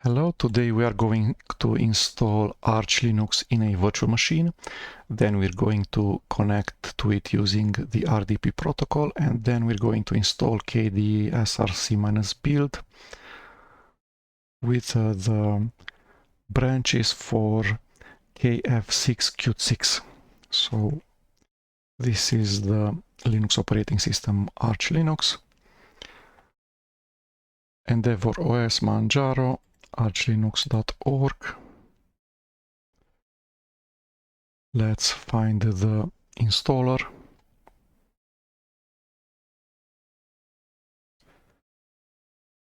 Hello, today we are going to install Arch Linux in a virtual machine. Then we're going to connect to it using the RDP protocol, and then we're going to install kdesrc-build with the branches for kf6-qt6. So this is the Linux operating system Arch Linux. Endeavor OS Manjaro archlinux.org. Let's find the installer.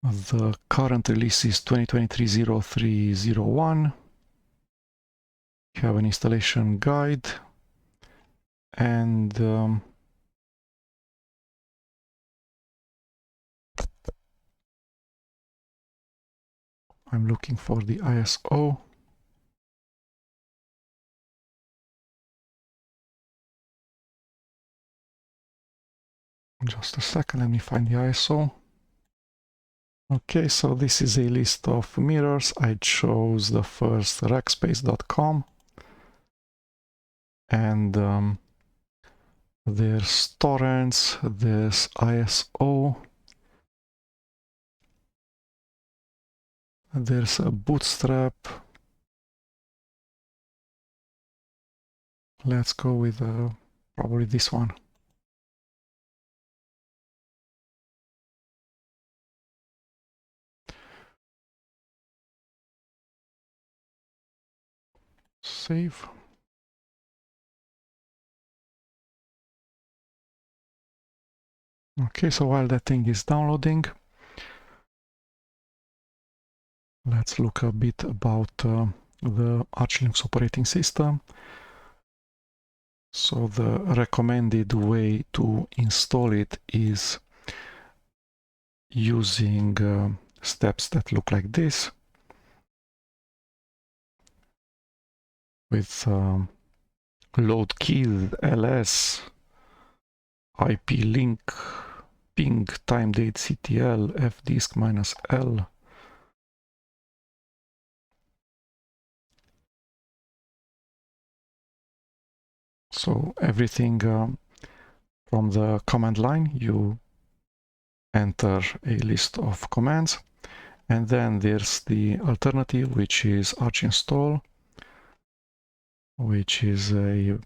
The current release is 2023-0301. You have an installation guide and I'm looking for the ISO. Just a second, let me find the ISO. Okay, so this is a list of mirrors. I chose the first rackspace.com, and there's torrents, there's ISO, there's a bootstrap. Let's go with probably this one. Save. Okay, so while that thing is downloading, let's look a bit about the Arch Linux operating system. So the recommended way to install it is using steps that look like this, with load keys, ls, ip link, ping, time date, ctl, fdisk -l. So everything from the command line, you enter a list of commands, and then there's the alternative, which is archinstal, which is a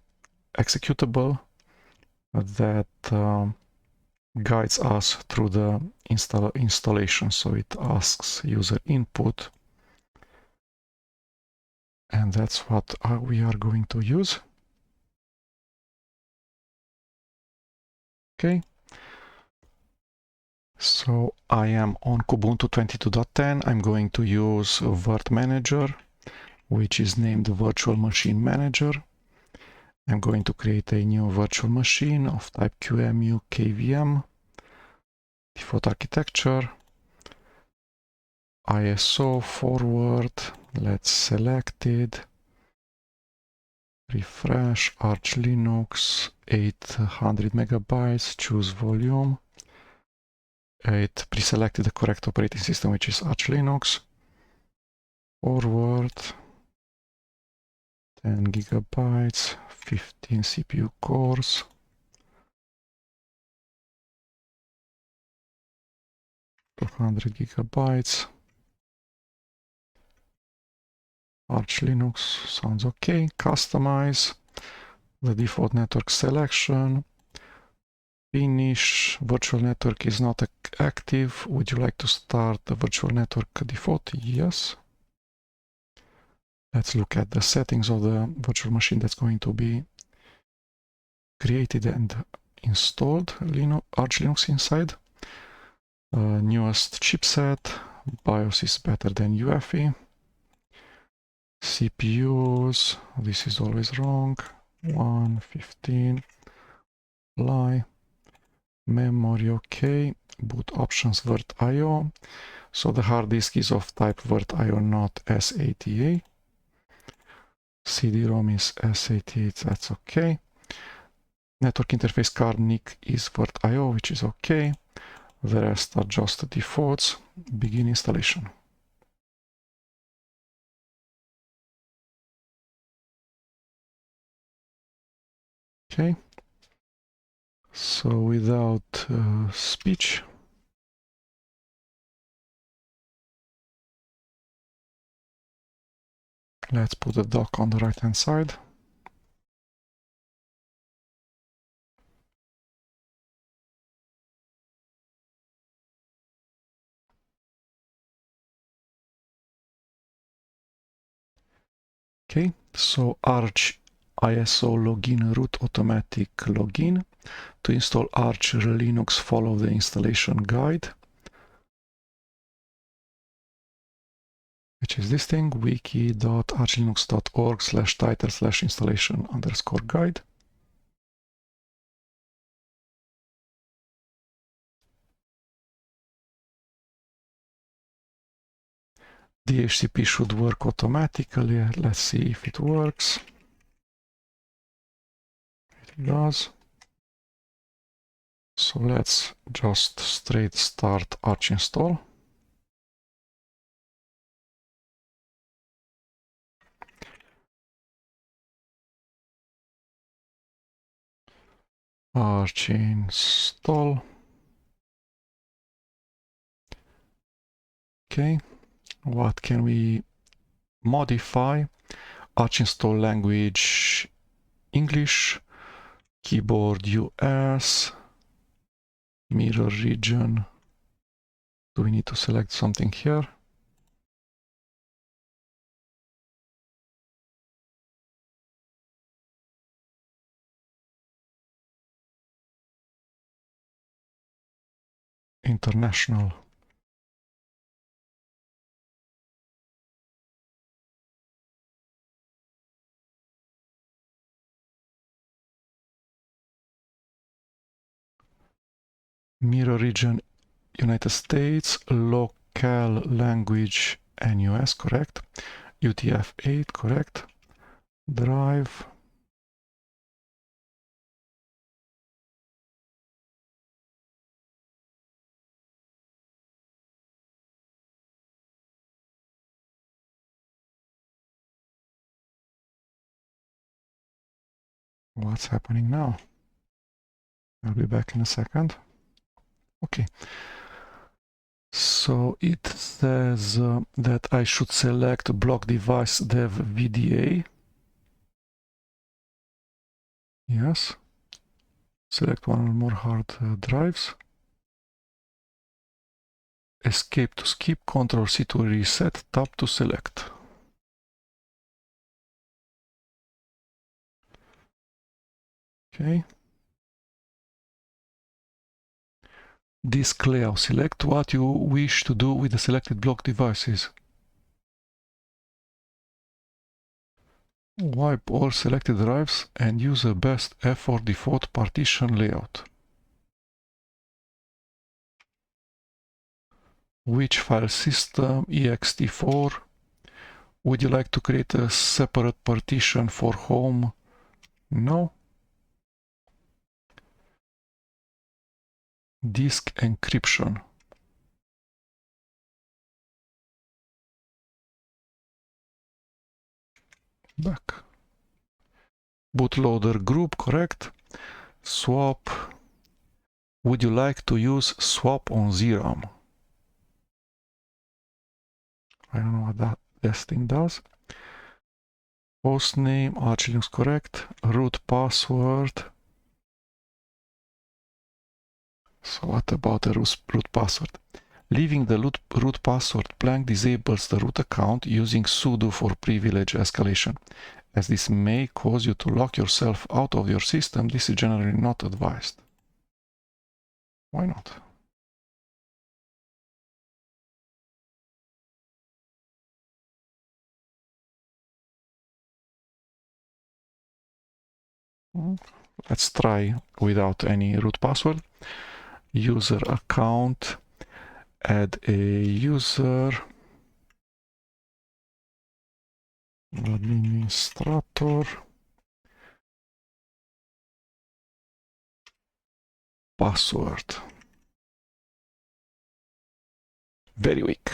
executable that guides us through the installation. So it asks user input, and that's what we are going to use. Okay, so I am on Kubuntu 22.10. I'm going to use Virt Manager, which is named Virtual Machine Manager. I'm going to create a new virtual machine of type QEMU KVM, default architecture, ISO forward, let's select it, refresh, Arch Linux, 800 megabytes, choose volume. It pre-selected the correct operating system, which is Arch Linux. Forward, 10 gigabytes, 15 CPU cores. $200 gigabytes. Arch Linux sounds okay. Customize the default network selection. Finish. Virtual network is not active. Would you like to start the virtual network default? Yes. Let's look at the settings of the virtual machine that's going to be created and installed. Arch Linux inside. Newest chipset. BIOS is better than UEFI. CPUs, this is always wrong. 115. Apply. Memory, okay. Boot options Virt IO. So the hard disk is of type Virt IO, not SATA. CD-ROM is SATA, that's okay. Network interface card NIC is Virt IO, which is okay. The rest are just defaults. Begin installation. Okay. So without speech, let's put the dock on the right hand side. Okay, so Arch ISO login root automatic login. To install Arch Linux, follow the installation guide, which is this thing, wiki.archlinux.org/title/installation_guide. DHCP should work automatically. Let's see if it works. It does. So let's just straight start archinstal. Archinstal. Okay, what can we modify? Archinstal language English, keyboard US, mirror region. Do we need to select something here? International. Mirror region United States, local language NUS, correct. UTF-8, correct. Drive. What's happening now? I'll be back in a second. Okay. So it says that I should select block device dev VDA. Yes. Select one or more hard drives. Escape to skip, Control C to reset, Tab to select. Okay. Disk layout. Select what you wish to do with the selected block devices. Wipe all selected drives and use the best effort default partition layout. Which file system? ext4. Would you like to create a separate partition for home? No. Disk encryption. Back. Bootloader group, correct. Swap. Would you like to use swap on ZRAM? I don't know what this thing does. Hostname, Arch Linux, correct. Root password. So what about the root password? Leaving the root password blank disables the root account using sudo for privilege escalation. As this may cause you to lock yourself out of your system, this is generally not advised. Why not? Let's try without any root password. User account, add a user, administrator, password. Very weak.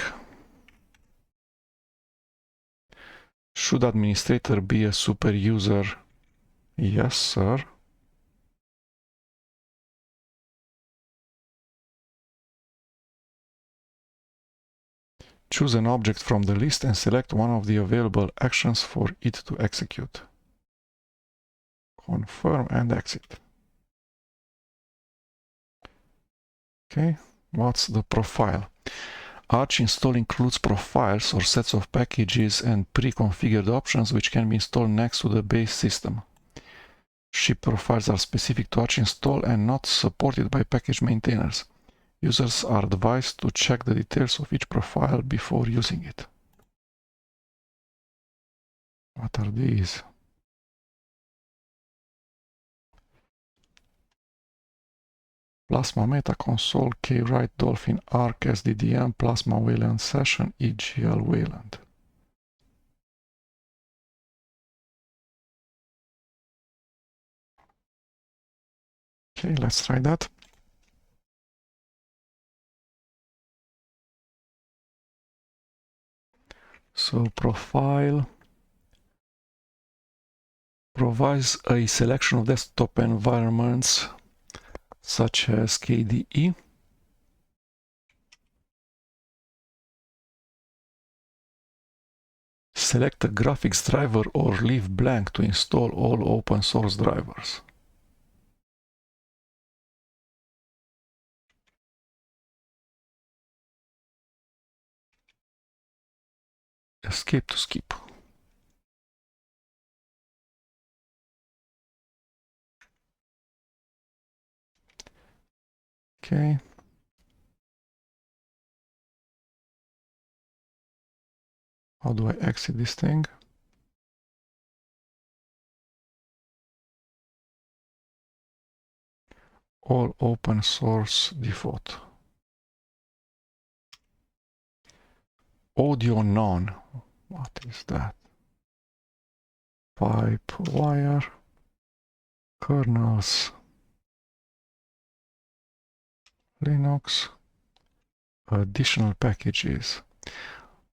Should administrator be a super user? Yes, sir. Choose an object from the list and select one of the available actions for it to execute. Confirm and exit. Okay, what's the profile? Archinstal includes profiles or sets of packages and pre-configured options which can be installed next to the base system. Ship profiles are specific to Archinstal and not supported by package maintainers. Users are advised to check the details of each profile before using it. What are these? Plasma Meta Console, Kwrite, Dolphin, Arc, SDDM, Plasma Wayland Session, EGL Wayland. Okay, let's try that. So profile provides a selection of desktop environments such as KDE. Select a graphics driver or leave blank to install all open source drivers. Escape to skip. Okay. How do I exit this thing? All open source default. Audio none. What is that? Pipe wire. Kernels. Linux. Additional packages.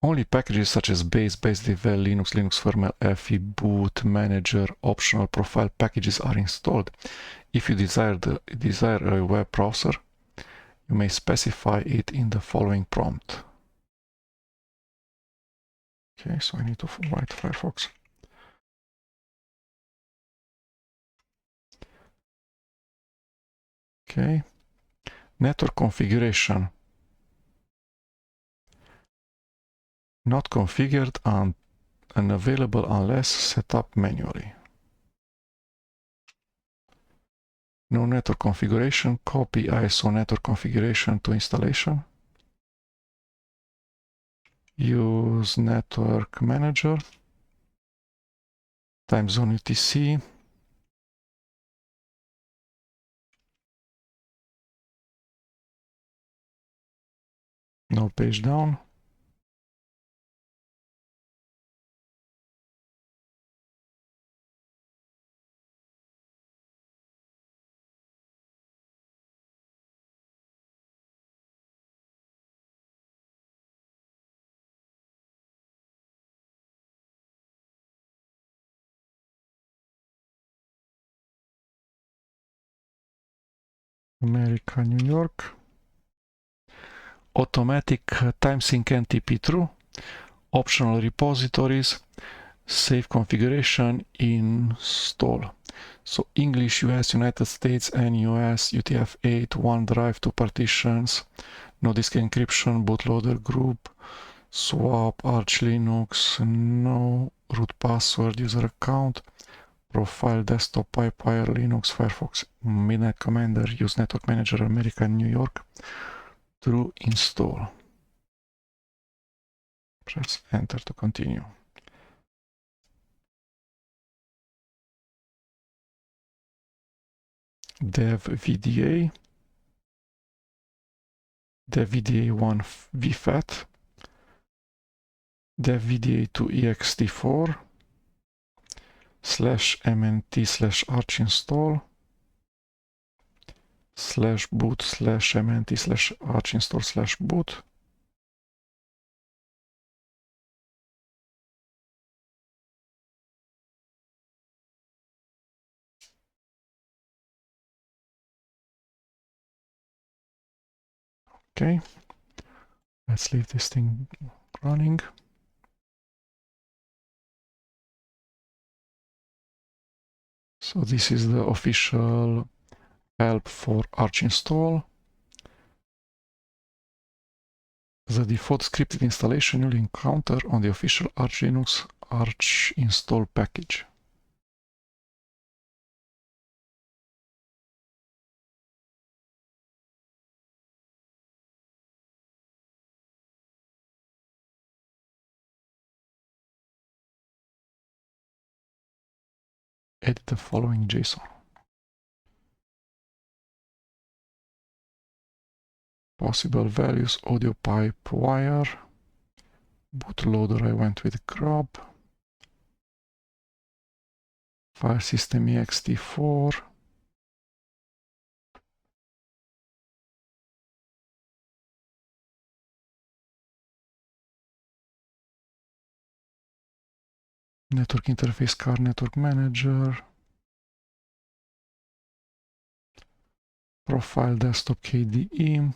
Only packages such as base, devel, Linux, Linux firmware, FE, boot, manager, optional profile packages are installed. If you desire a web browser, you may specify it in the following prompt. Okay, so I need to write Firefox. Okay, network configuration. Not configured and unavailable unless set up manually. No network configuration. Copy ISO network configuration to installation. Use network manager. Time zone UTC. No page down. America, New York. Automatic timesync NTP true. Optional repositories. Save configuration, install. So English, US, United States, and US, UTF-8, OneDrive, 2 partitions, no disk encryption, bootloader group, swap, Arch Linux, no root password, user account, profile, desktop, pipewire, Linux, Firefox, Midnight Commander, use network manager, America, New York, true, install. Press enter to continue. Dev VDA, dev VDA1 vfat, dev VDA2 ext4 /mnt/archinstall /boot /mnt/archinstall/boot. Okay, let's leave this thing running. So this is the official help for archinstal. The default scripted installation you'll encounter on the official Arch Linux archinstal package. Edit the following JSON. Possible values: audio pipe wire. Bootloader I went with grub. File system ext4. Network interface card, network manager. Profile desktop KDE.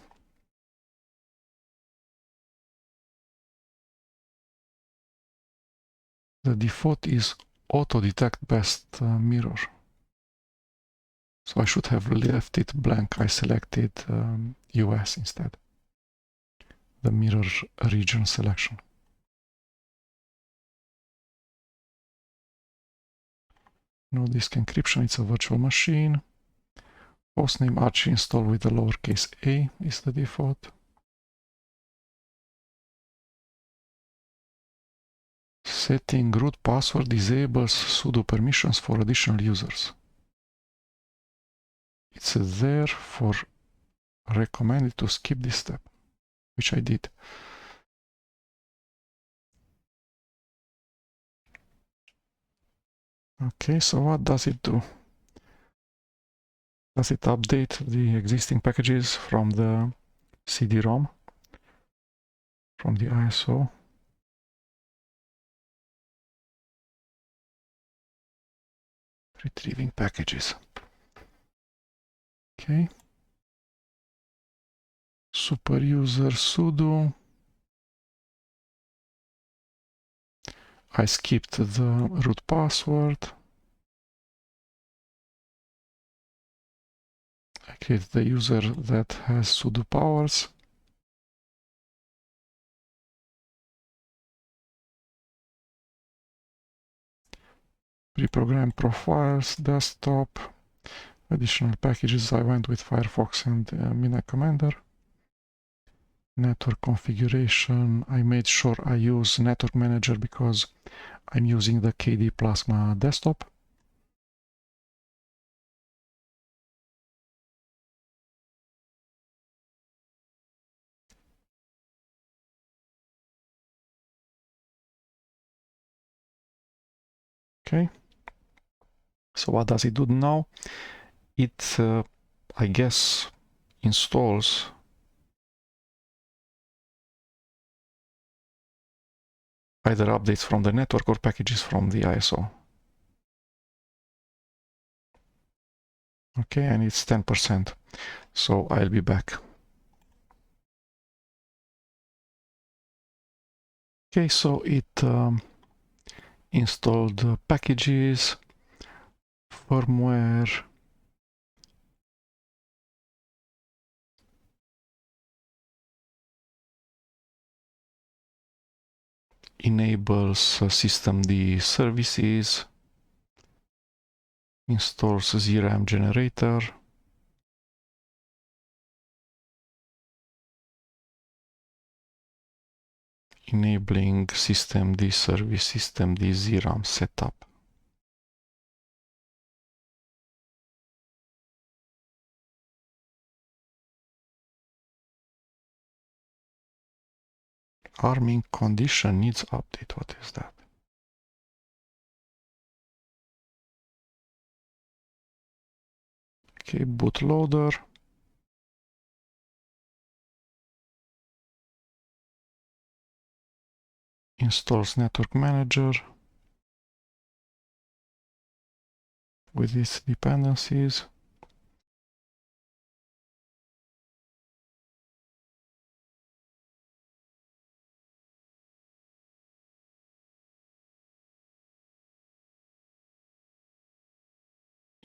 The default is auto detect best mirror. So I should have left it blank. I selected US instead. The mirror region selection. No disk encryption, it's a virtual machine. Hostname archinstal with a lowercase a is the default. Setting root password disables sudo permissions for additional users. It's there for recommended to skip this step, which I did. Okay, so what does it do? Does it update the existing packages from the CD-ROM, from the ISO? Retrieving packages. Okay. Super user sudo. I skipped the root password. I created the user that has sudo powers. Pre-programmed profiles, desktop. Additional packages, I went with Firefox and Mina Commander. Network configuration, I made sure I use Network Manager because I'm using the KDE Plasma desktop. Okay. So what does it do now? It, I guess, installs either updates from the network or packages from the ISO. Okay, and it's 10%. So I'll be back. Okay, so it installed packages, firmware, enables systemd services, installs ZRAM generator, enabling systemd service, systemd ZRAM setup. Arming condition needs update. What is that? Okay, bootloader. Installs network manager with its dependencies.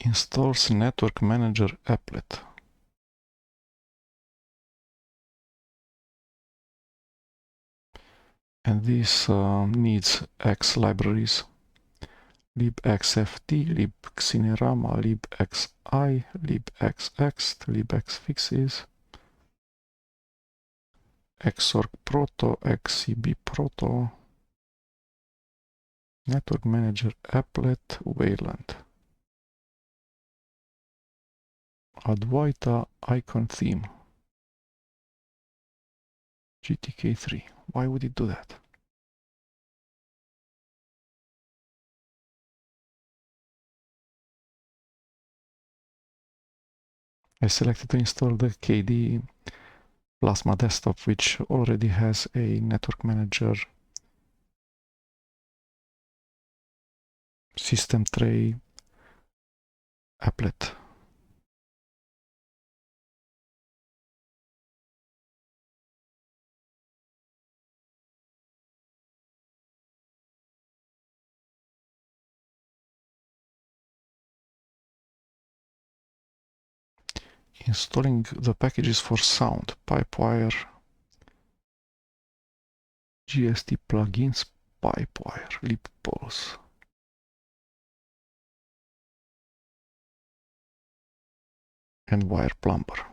installs Network Manager applet. And this needs X libraries: libxft, libxinerama, libxi, libxx, libxfixes, xorg-proto, xcb-proto, Network Manager applet, Wayland, Advaita icon theme, GTK3. Why would it do that? I selected to install the KDE Plasma desktop, which already has a Network Manager system tray applet. Installing the packages for sound: Pipewire, GST plugins, Pipewire, libpulse. And Wire Plumber.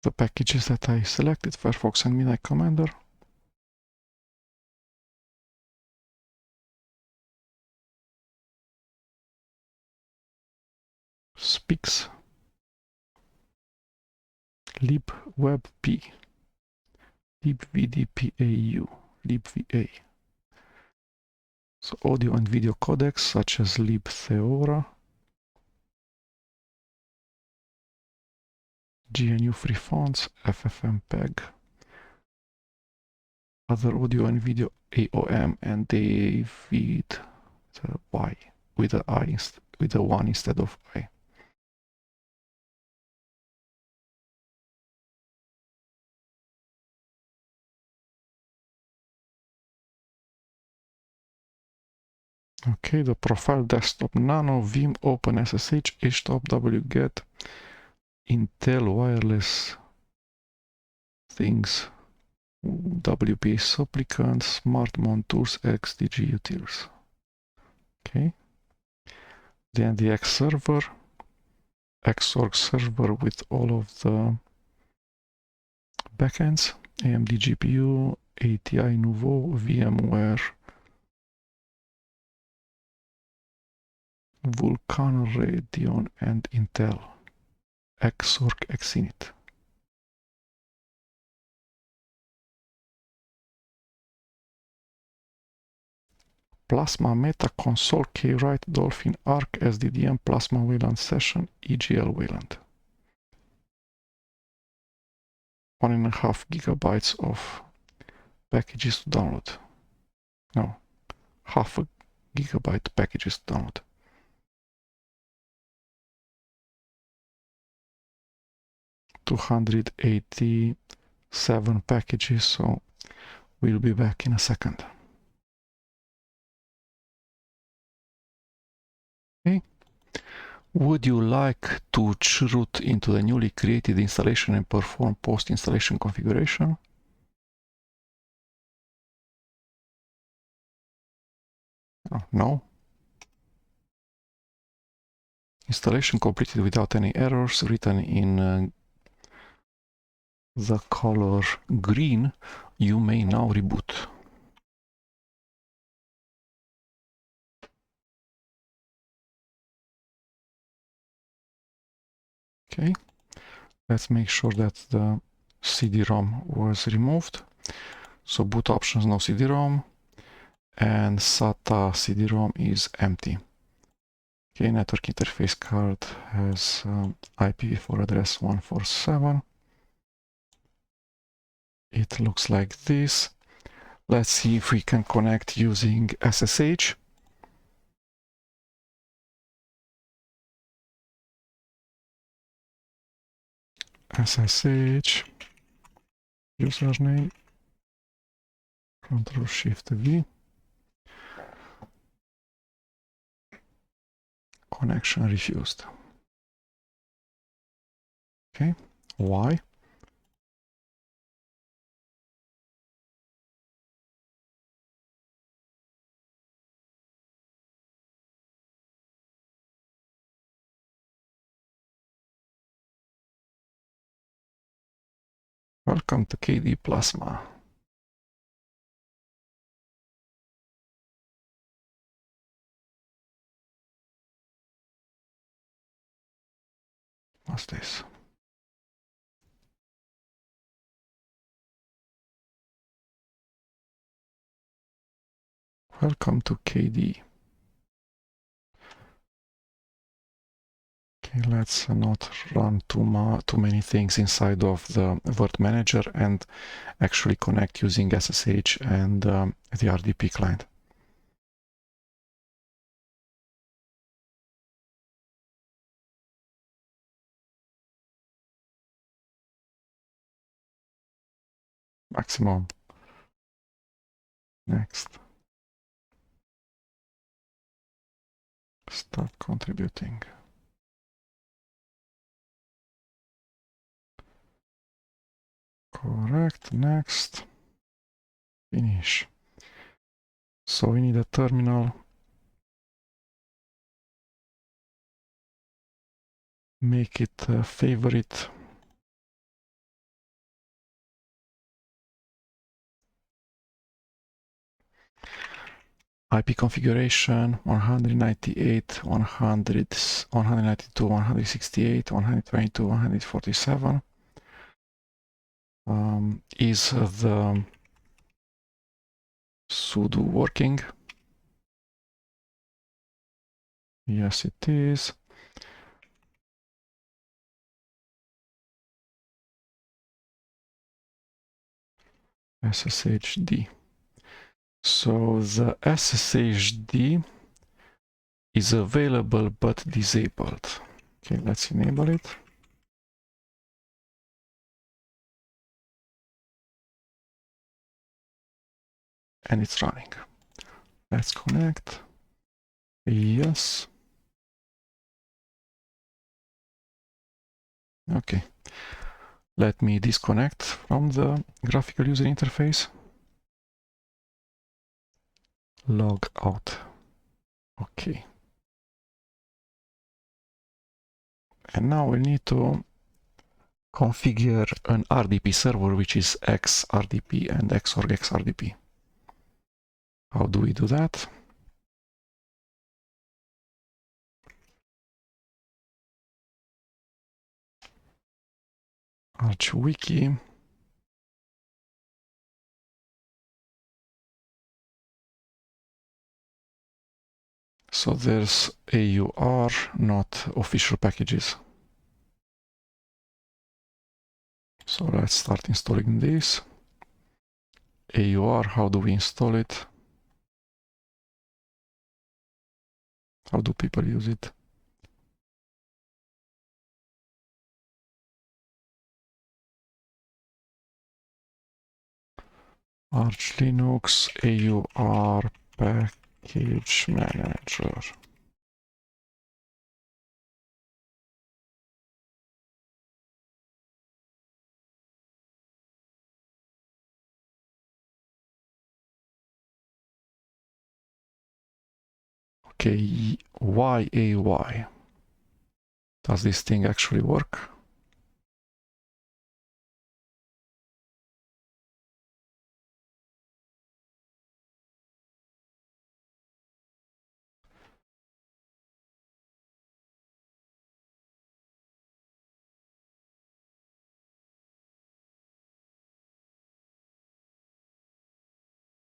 The packages that I selected: Firefox and Midnight Commander, Spix, libwebp, libvdpau, libva. So audio and video codecs such as libtheora, GNU free fonts, FFmpeg, other audio and video AOM and David Y with a I with a 1 instead of I. Okay, the profile desktop: Nano, Vim, OpenSSH, htop, wget, Intel wireless things, WPA supplicants, SmartMon tools, XDG utils. Okay. Then the X server, Xorg server with all of the backends, AMD GPU, ATI Nouveau, VMware, Vulkan, Radeon, and Intel, Xorg Xinit. Plasma, Meta, Console, Kwrite, Dolphin, Arc, SDDM, Plasma Wayland Session, EGL Wayland. 1.5 gigabytes of packages to download. No, half a gigabyte packages to download. $287 packages, so we'll be back in a second. Okay. Would you like to root into the newly created installation and perform post-installation configuration? Oh, no. Installation completed without any errors, written in the color green. You may now reboot. Okay, let's make sure that the CD-ROM was removed. So boot options, no CD-ROM, and SATA CD-ROM is empty. Okay, network interface card has IPv4 address 147. It looks like this. Let's see if we can connect using SSH. SSH username, Ctrl-Shift-V, connection refused. Okay, why? Welcome to KDE Plasma. What's this? Welcome to KDE. Okay, let's not run too many things inside of the Word Manager and actually connect using SSH and the RDP client. Maximum. Next. Start contributing. Correct. Next. Finish. So we need a terminal. Make it a favorite. IP configuration 198, 100, 192, 168, 122, 147. Is the sudo working? Yes, it is. SSHD. So the SSHD is available but disabled. Okay, let's enable it. And it's running. Let's connect. Yes. Okay. Let me disconnect from the graphical user interface. Log out. Okay. And now we need to configure an RDP server, which is xrdp and xorg xrdp. How do we do that? Archwiki. So there's AUR, not official packages. So let's start installing this. AUR, how do we install it? How do people use it? Arch Linux AUR package manager. Okay, YAY. Does this thing actually work?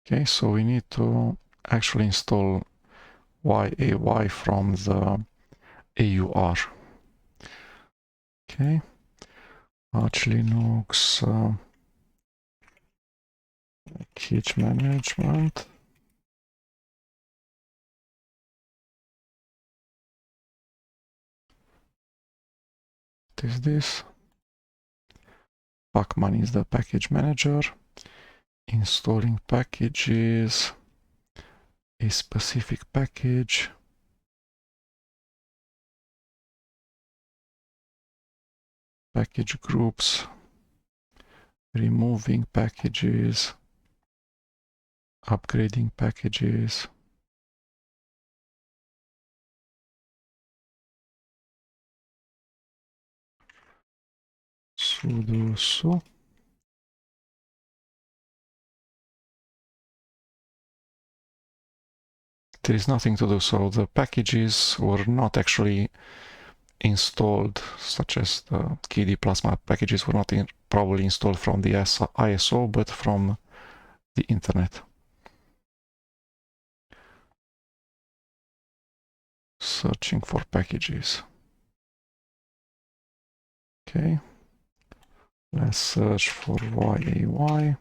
Okay, so we need to actually install YAY from the AUR. Okay, Arch Linux package management. What is this? pacman is the package manager. Installing packages, a specific package. Package groups, removing packages, upgrading packages. Sudo su. There is nothing to do, so the packages were not actually installed, such as the KDE Plasma packages were not probably installed from the ISO, but from the internet. Searching for packages. Okay. Let's search for YAY.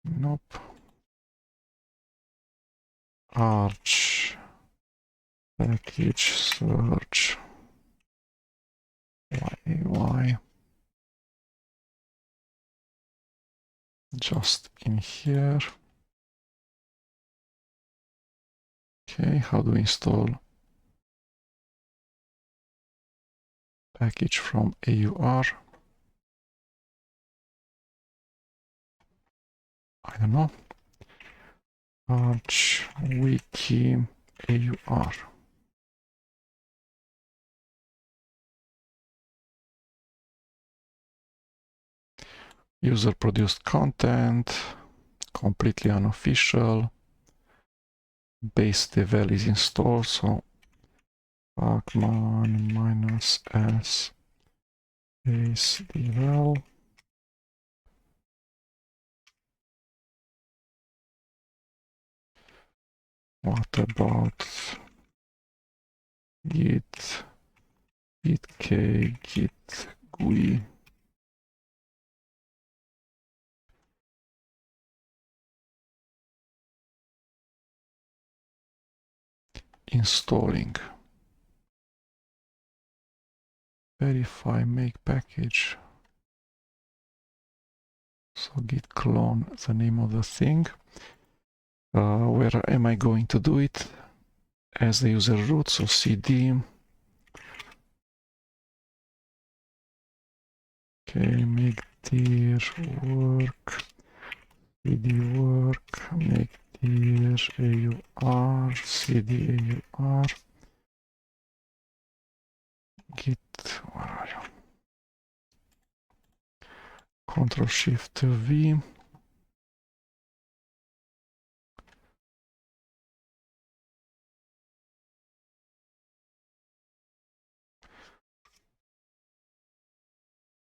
Nope. Arch package search YAY. Just in here. Okay, how do we install package from AUR? I don't know. Arch wiki AUR. User produced content, completely unofficial. Base devel is installed, so pacman -s base devel. What about git k git GUI? Installing. Verify make package. So git clone the name of the thing. Where am I going to do it? As the user root, so cd. Okay, make dir work, cd work, make dir AUR, cd AUR, git, where are you? Ctrl Shift V.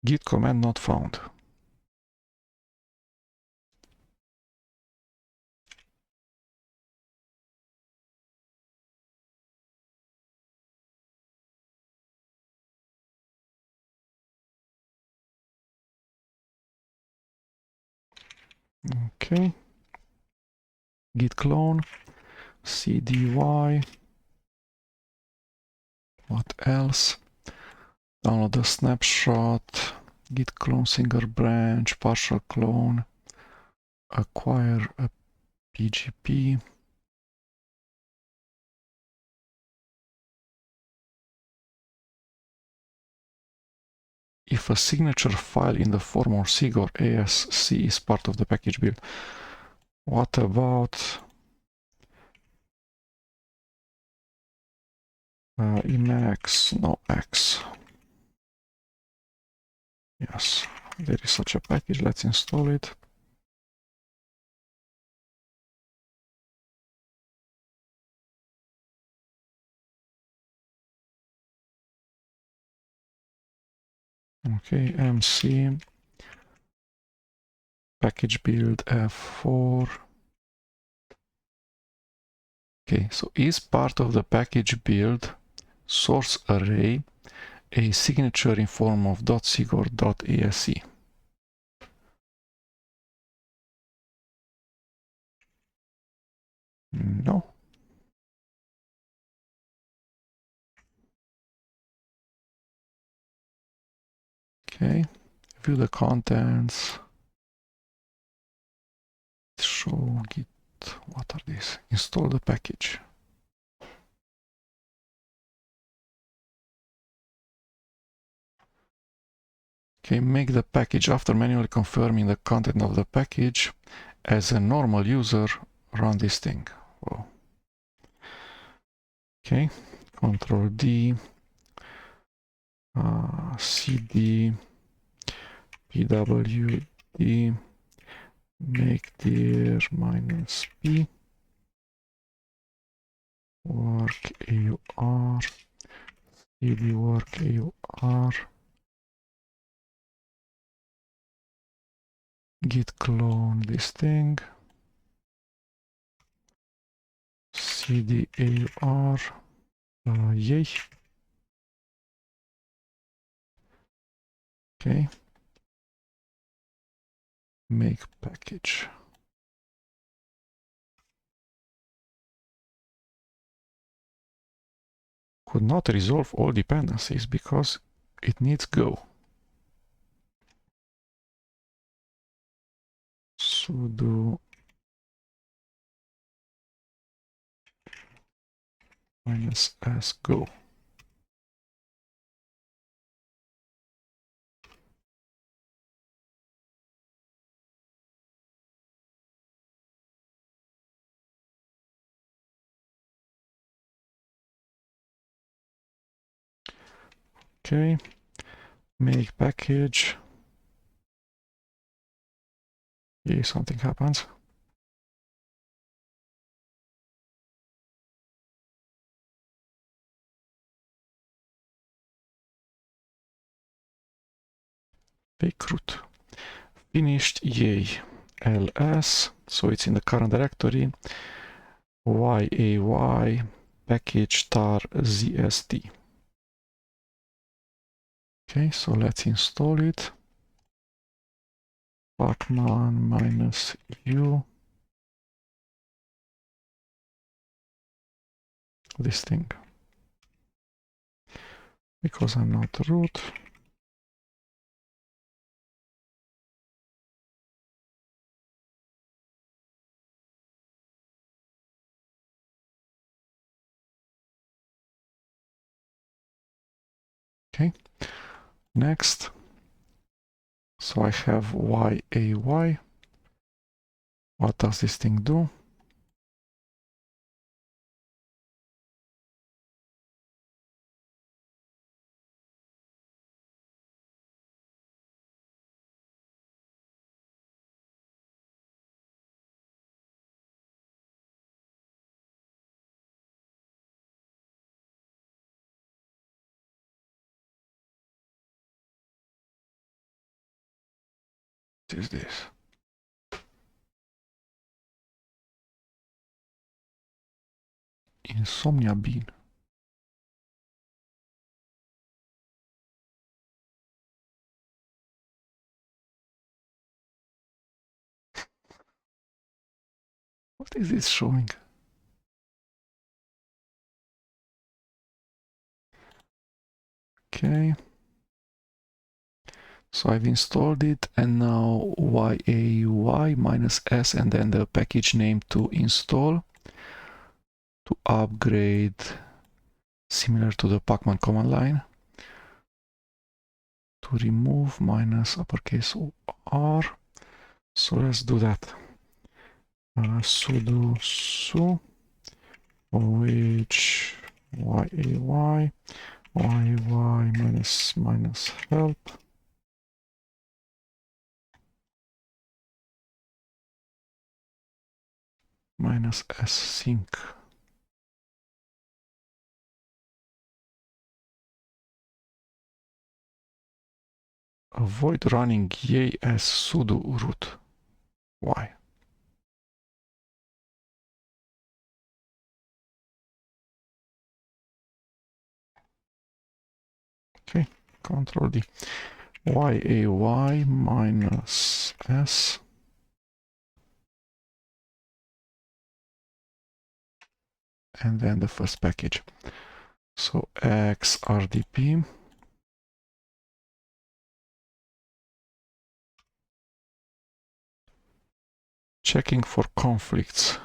Git command not found. Okay. Git clone, cdy. What else? Download the snapshot, git clone single branch, partial clone, acquire a PGP. If a signature file in the form or SIG or ASC is part of the package build, what about Emacs? No, X. Yes, there is such a package. Let's install it. Okay, MC package build F4. Okay, so is part of the package build source array a signature in form of .sig or .asc? No. Okay, view the contents, show git, what are these? Install the package. Okay, make the package after manually confirming the content of the package. As a normal user, run this thing. Whoa. Okay, Control D, cd, pwd, make dir -p, work AUR, cd work AUR, git clone this thing, cd AUR, yay. Okay, make package. Could not resolve all dependencies because it needs Go. Sudo -s go. Okay, make package. Yeah, something happens. Fake root. Finished, yay. ls, so it's in the current directory. yay package tar zst. Okay, so let's install it. Pacman -u, this thing. Because I'm not root. Okay, next. So I have yay. What does this thing do? What is this? Insomnia bean. What is this showing? Okay. So I've installed it, and now yay -s and then the package name to install to upgrade, similar to the pacman command line, to remove -uppercase R. So let's do that. Sudo su which yay -help -s sync. Avoid running yay as sudo root. Why? Okay, Control D. yay -s, and then the first package. So xrdp Checking for conflicts.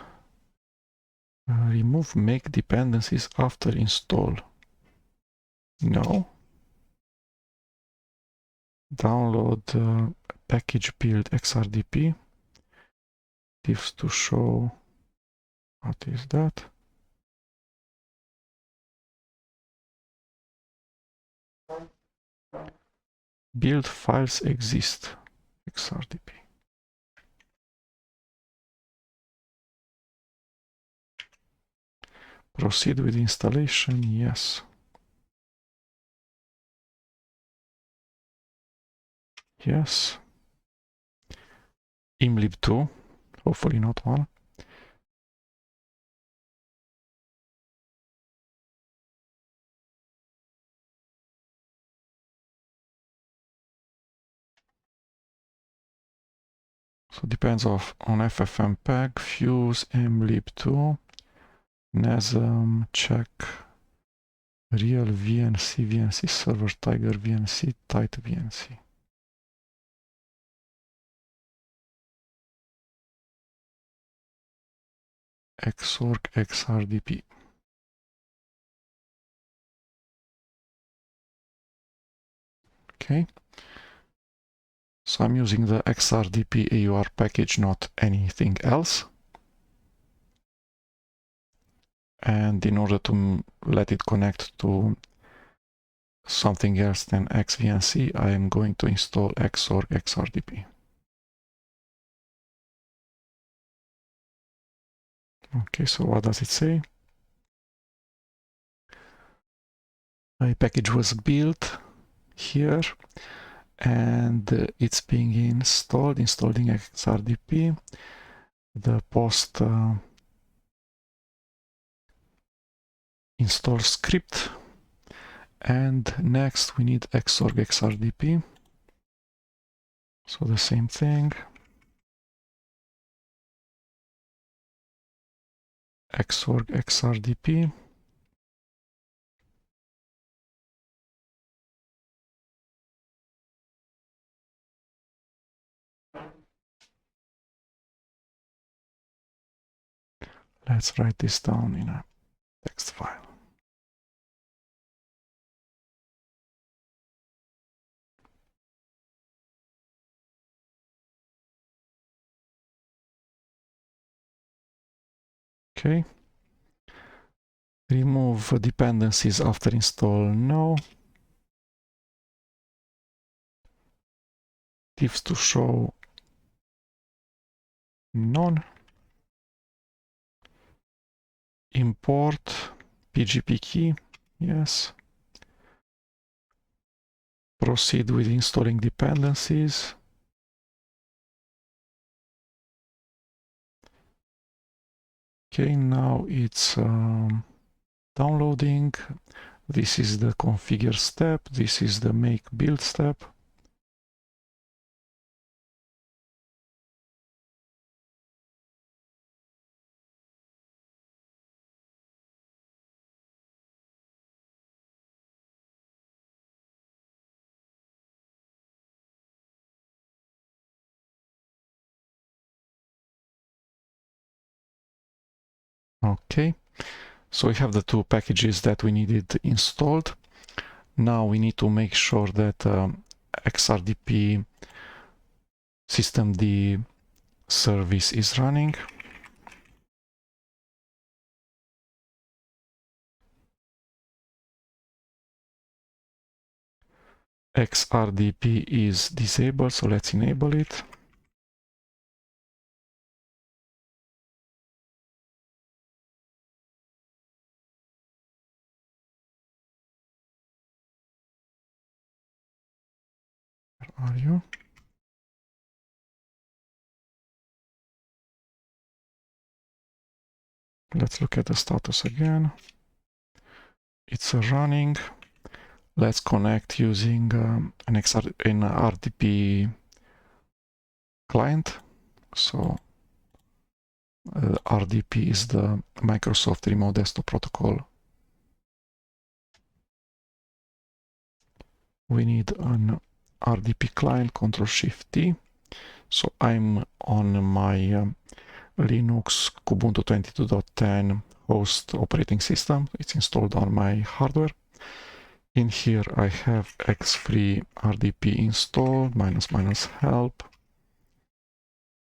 Remove make dependencies after install. No. Download package build xrdp. Diffs to show. What is that? Build files exist. xrdp. Proceed with installation. Yes. Yes. imlib2. Hopefully not one. So depends on ffmpeg, fuse, mlib2, nasm, check, real VNC, VNC server, tiger VNC, tight VNC. xorg xrdp. Okay. So I'm using the xrdp AUR package, not anything else. And in order to let it connect to something else than xVNC, I am going to install xorg xrdp. Okay, so what does it say? My package was built here and it's being installed, installing xrdp. The post install script, and next we need xorg xrdp. So the same thing. xorg xrdp. Let's write this down in a text file. Okay. Remove dependencies after install. No. Diffs to show. None. Import PGP key. Yes. Proceed with installing dependencies. Okay, now it's downloading. This is the configure step. This is the make build step. Okay, so we have the two packages that we needed installed. Now we need to make sure that xrdp systemd service is running. xrdp is disabled, so let's enable it. Where are you? Let's look at the status again. It's running. Let's connect using an RDP client. So RDP is the Microsoft Remote Desktop Protocol. We need an RDP client, Ctrl-Shift-T. So I'm on my Linux Ubuntu 22.10 host operating system. It's installed on my hardware. In here I have xrdp installed, --help.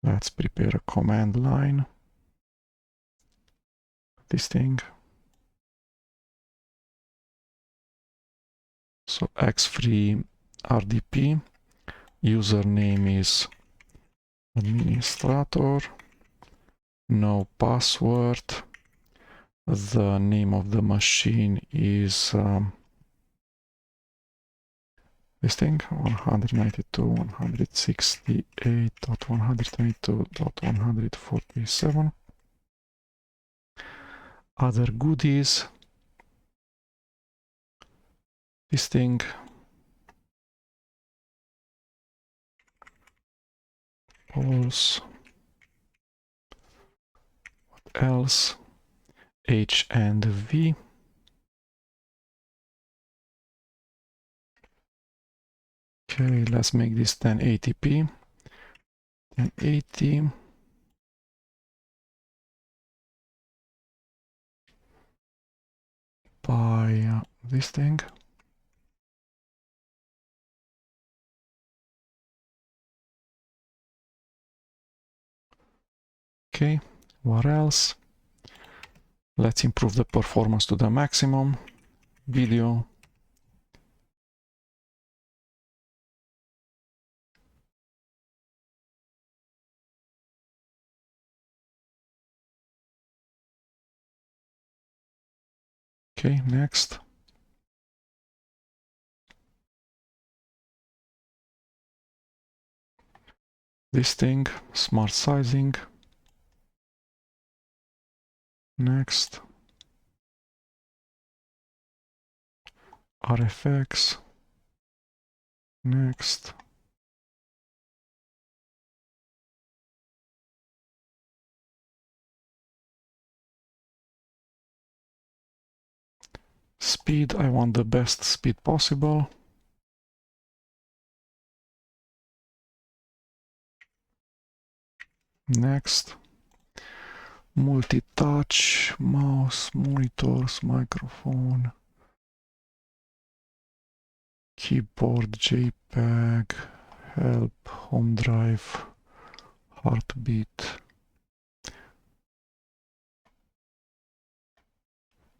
Let's prepare a command line. This thing. So xrdp, username is administrator, no password. The name of the machine is this thing, 192.168.122.147. Other goodies. This thing. Pulse. What else? H and V. Okay, let's make this 1080p. 1080. By this thing. Okay, what else? Let's improve the performance to the maximum. Video. Okay, next. This thing, smart sizing. Next. RFX. Next. Speed, I want the best speed possible. Next. Multi-touch, mouse, monitors, microphone, keyboard, JPEG, help, home drive, heartbeat,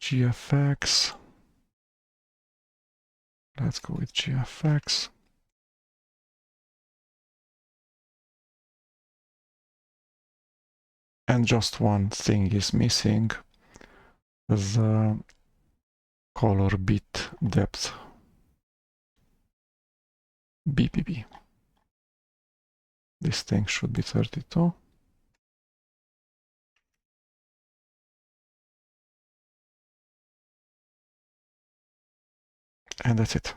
GFX. Let's go with GFX. And just one thing is missing, the color bit depth, BPB. This thing should be 32. And that's it.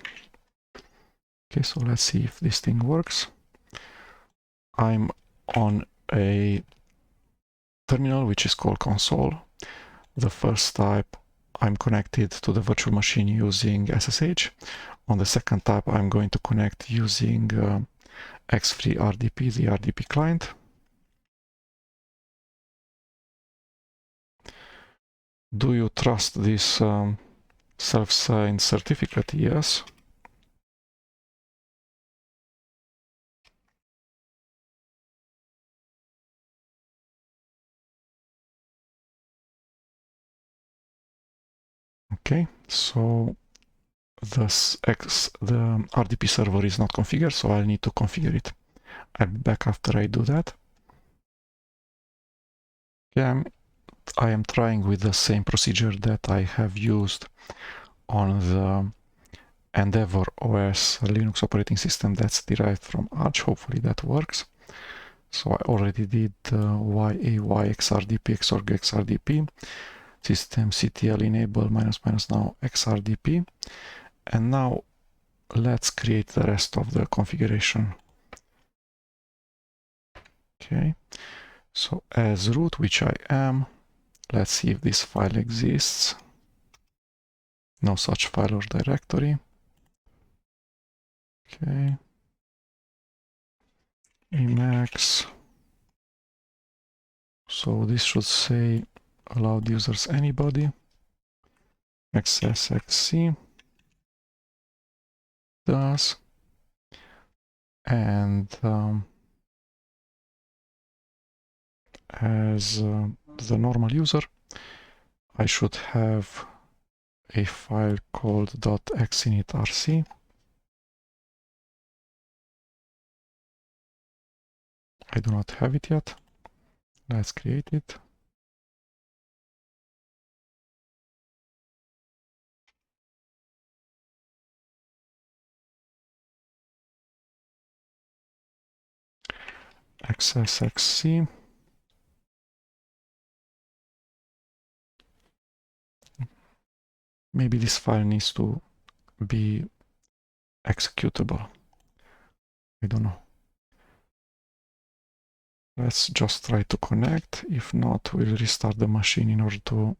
Okay, so let's see if this thing works. I'm on a terminal which is called console. The first type, I'm connected to the virtual machine using SSH. On the second type, I'm going to connect using xrdp, the RDP client. Do you trust this self-signed certificate? Yes. Okay, so the RDP server is not configured, so I'll need to configure it. I'll be back after I do that. Okay, I am trying with the same procedure that I have used on the Endeavour OS Linux operating system that's derived from Arch. Hopefully that works. So I already did YAY xrdp xorg xrdp systemctl enable -- now xrdp, and now let's create the rest of the configuration. Okay, so as root, which I am, let's see if this file exists. No such file or directory. Okay. Emacs. So this should say allowed users anybody. xsxc does. And as the normal user, I should have a file called .xinitrc. I do not have it yet. Let's create it. xsxc. Maybe this file needs to be executable. I don't know. Let's just try to connect. If not, we'll restart the machine in order to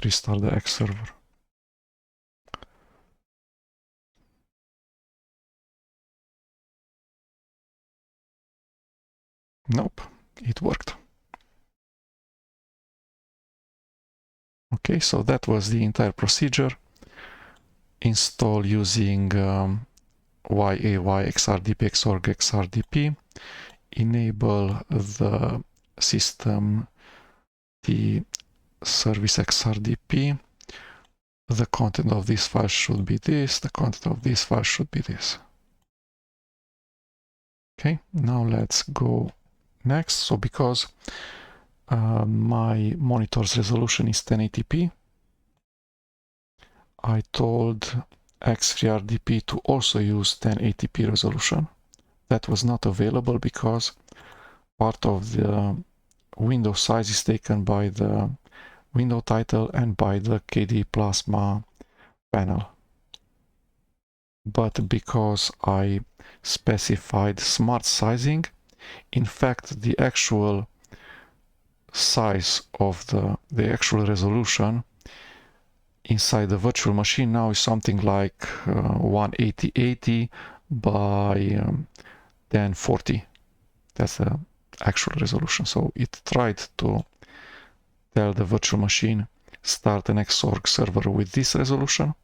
restart the X server. Nope, it worked. Okay, so that was the entire procedure. Install using YAY xrdp xorg xrdp. Enable the system, the service xrdp. The content of this file should be this, the content of this file should be this. Okay, now let's go next. So because my monitor's resolution is 1080p, I told xrdp to also use 1080p resolution. That was not available because part of the window size is taken by the window title and by the KDE Plasma panel. But because I specified smart sizing, in fact the actual size of the actual resolution inside the virtual machine now is something like 18080 by 1040. That's the actual resolution. So it tried to tell the virtual machine start an Xorg server with this resolution,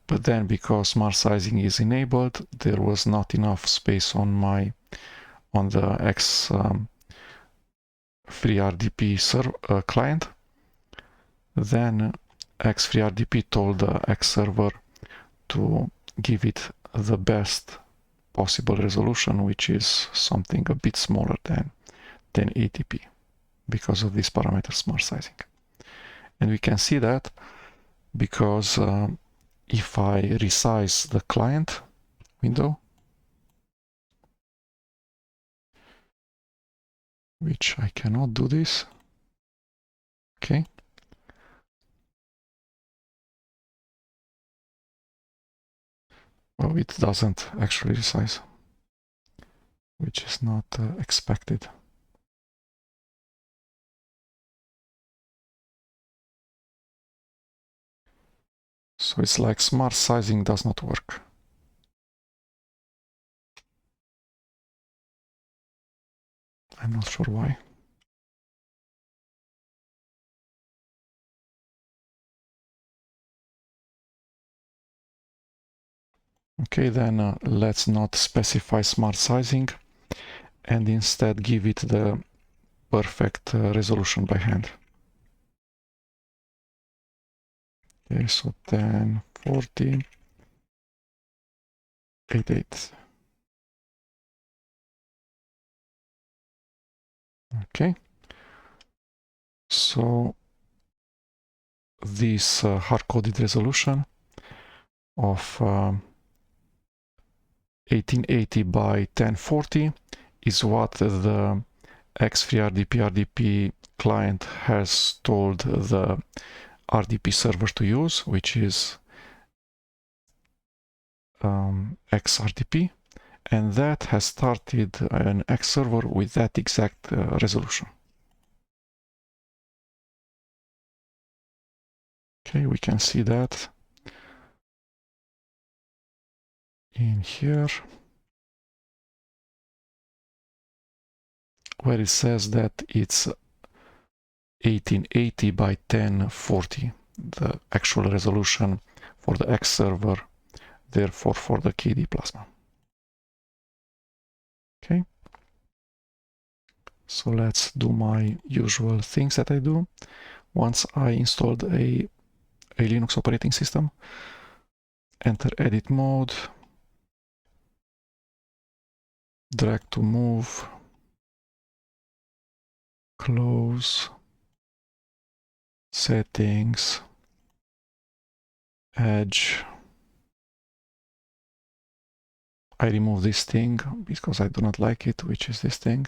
but then because smart sizing is enabled, there was not enough space on the xrdp client. Then xrdp told the X server to give it the best possible resolution, which is something a bit smaller than 1080p because of this parameter smart sizing. And we can see that because if I resize the client window, which I cannot do this, okay, well, it doesn't actually resize, which is not expected. So it's like smart sizing does not work. I'm not sure why. Okay, then let's not specify smart sizing and instead give it the perfect resolution by hand. Okay, so 1040 88. Okay, so this hard-coded resolution of 1880 by 1040 is what the xrdp client has told the RDP server to use, which is xrdp, and that has started an X server with that exact resolution. Okay, we can see that in here. where it says that it's 1880 by 1040, the actual resolution for the X server, therefore for the KDE Plasma. Okay, so let's do my usual things that I do once I installed a Linux operating system. Enter edit mode, drag to move, close, settings, edge. I remove this thing because I do not like it, which is this thing.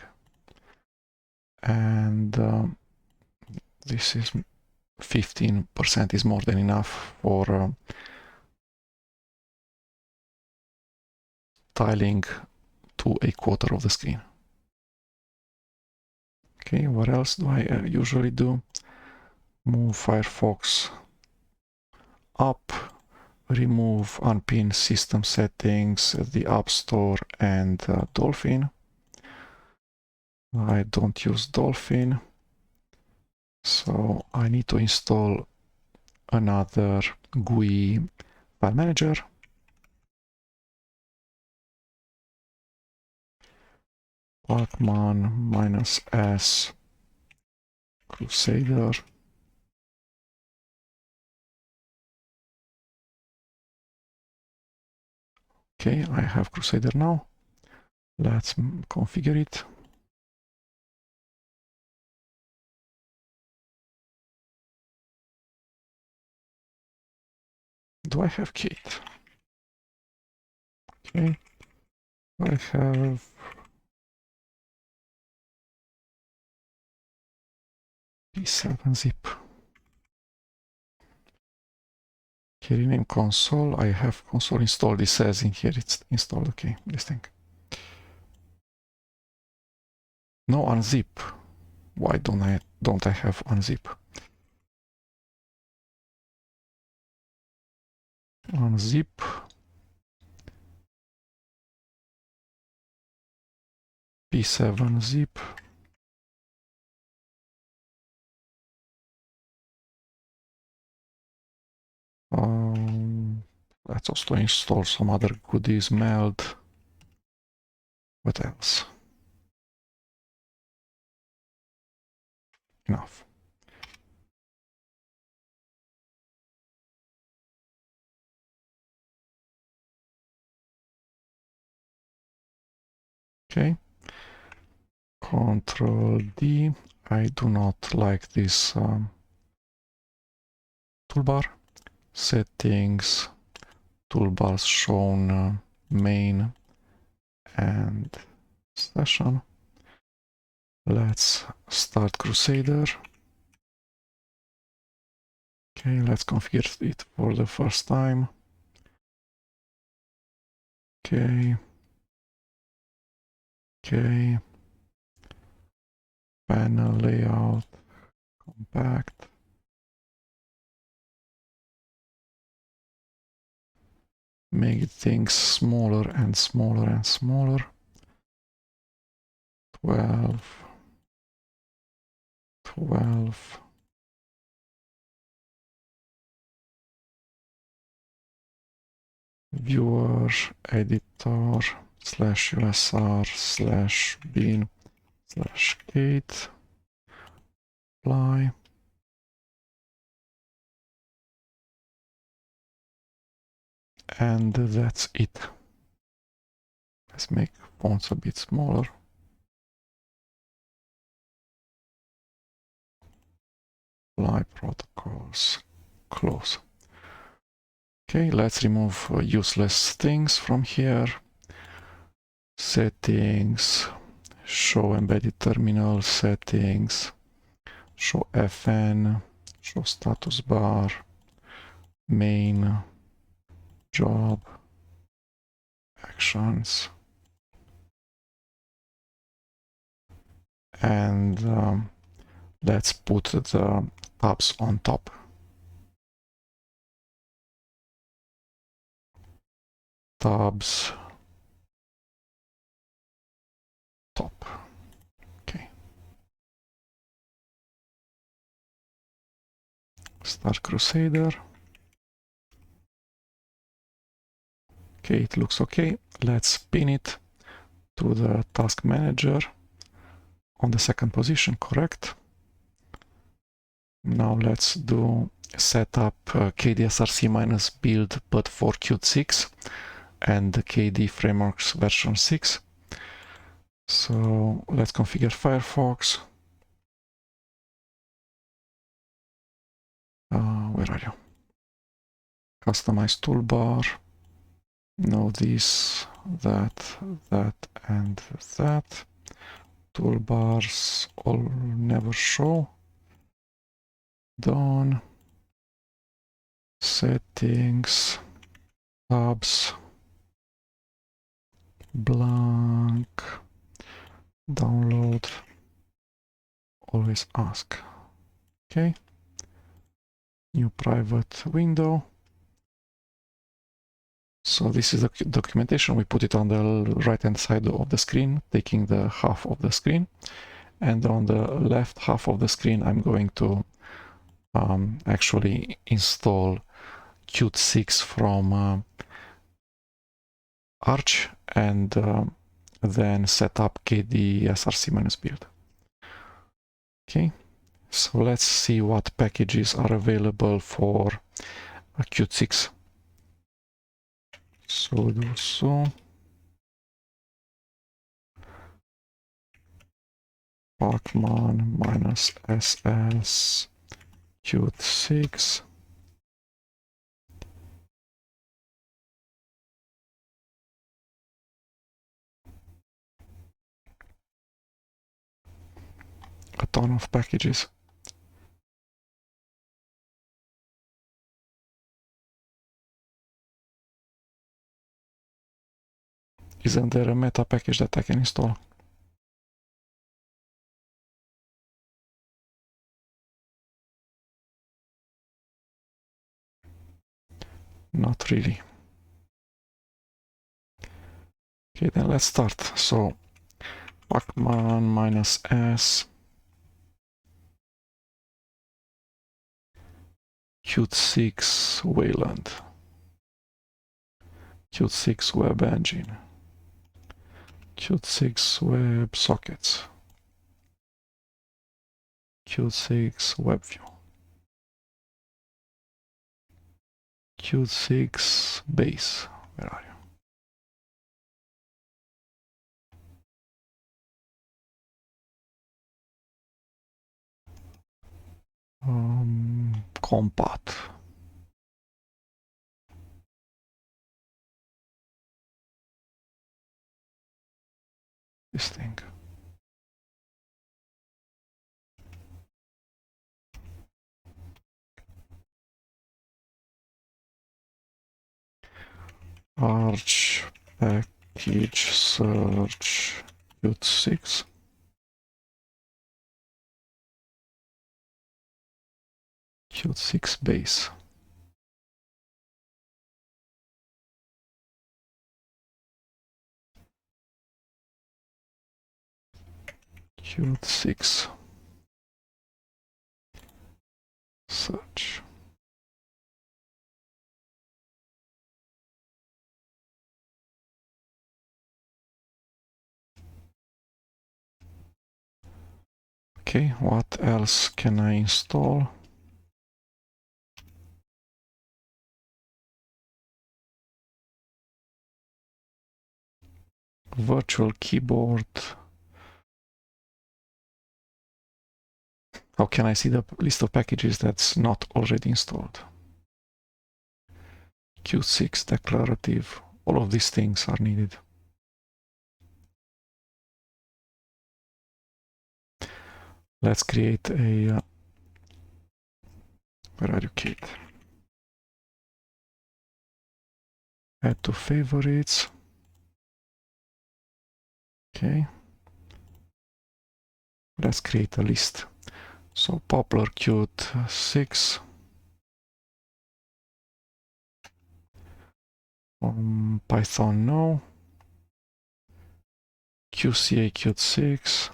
And this is 15% is more than enough for tiling to a quarter of the screen. Okay, what else do I usually do? Move Firefox up, remove unpin system settings, the App Store and Dolphin. I don't use Dolphin, so I need to install another GUI file manager. Pacman-s Crusader. Okay, I have Crusader now. Let's configure it. Do I have Kate? Okay, I have P7-zip. Okay, rename console. I have console installed. It says in here it's installed. Okay, this thing. No unzip. Why don't I have unzip? Unzip. P7-zip. Let's also install some other goodies. Meld. What else? Enough. Okay. Control D. I do not like this toolbar. Settings. Toolbars shown main and session. Let's start Crusader. Okay, let's configure it for the first time. Okay. Okay. Panel layout, compact. Make things smaller and smaller and smaller. 12. 12. Viewer, editor, /usr/bin/kate. Apply. And that's it. Let's make fonts a bit smaller. Apply protocols. Close. Okay, let's remove useless things from here. Settings, show embedded terminal settings, show FN, show status bar, main, job, actions, and let's put the tabs on top. Tabs top. Okay. Start Crusader. Okay, it looks okay. Let's pin it to the task manager on the second position, correct. Now let's do setup kdesrc-build but for Qt6 and the KDE frameworks version 6. So let's configure Firefox. Where are you? Customize toolbar. No, this, that, and that. Toolbars all never show. Done. Settings. Tabs. Blank. Download. Always ask. Okay. New private window. So this is the documentation. We put it on the right hand side of the screen, taking the half of the screen. And on the left half of the screen, I'm going to actually install Qt6 from Arch and then set up kdesrc-build. Okay, so let's see what packages are available for Qt6. Sudo pacman -ss Qt6 a ton of packages. Isn't there a meta package that I can install? Not really. Okay, then let's start. So pacman -s Qt6 Wayland, Qt6 Web Engine, Qt6 Web Sockets, Qt6 WebView, Qt6 Base. Where are you? Compat. This thing. Arch package search Qt6. Qt6 base. Qt6 search. Okay, what else can I install? Virtual keyboard. How can I see the list of packages that's not already installed? Qt6 declarative. All of these things are needed. Let's create a where are you, Kate? Add to favorites. Okay. Let's create a list. So popular Qt6. Python no. QCA Qt6.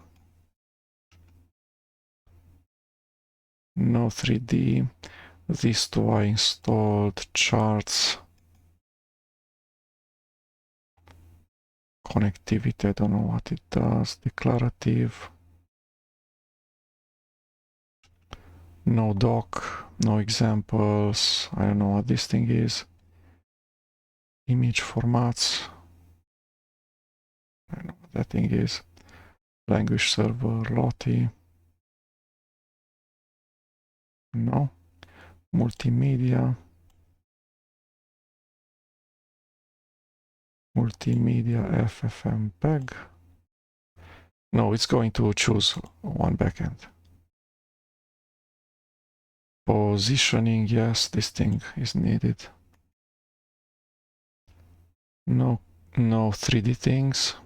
No 3D. These two I installed. Charts, connectivity, I don't know what it does. Declarative, no doc, no examples. I don't know what this thing is. Image formats, I don't know what that thing is. Language server, Lottie, no. Multimedia, FFmpeg. No, it's going to choose one backend. Positioning, yes, this thing is needed. No 3D things.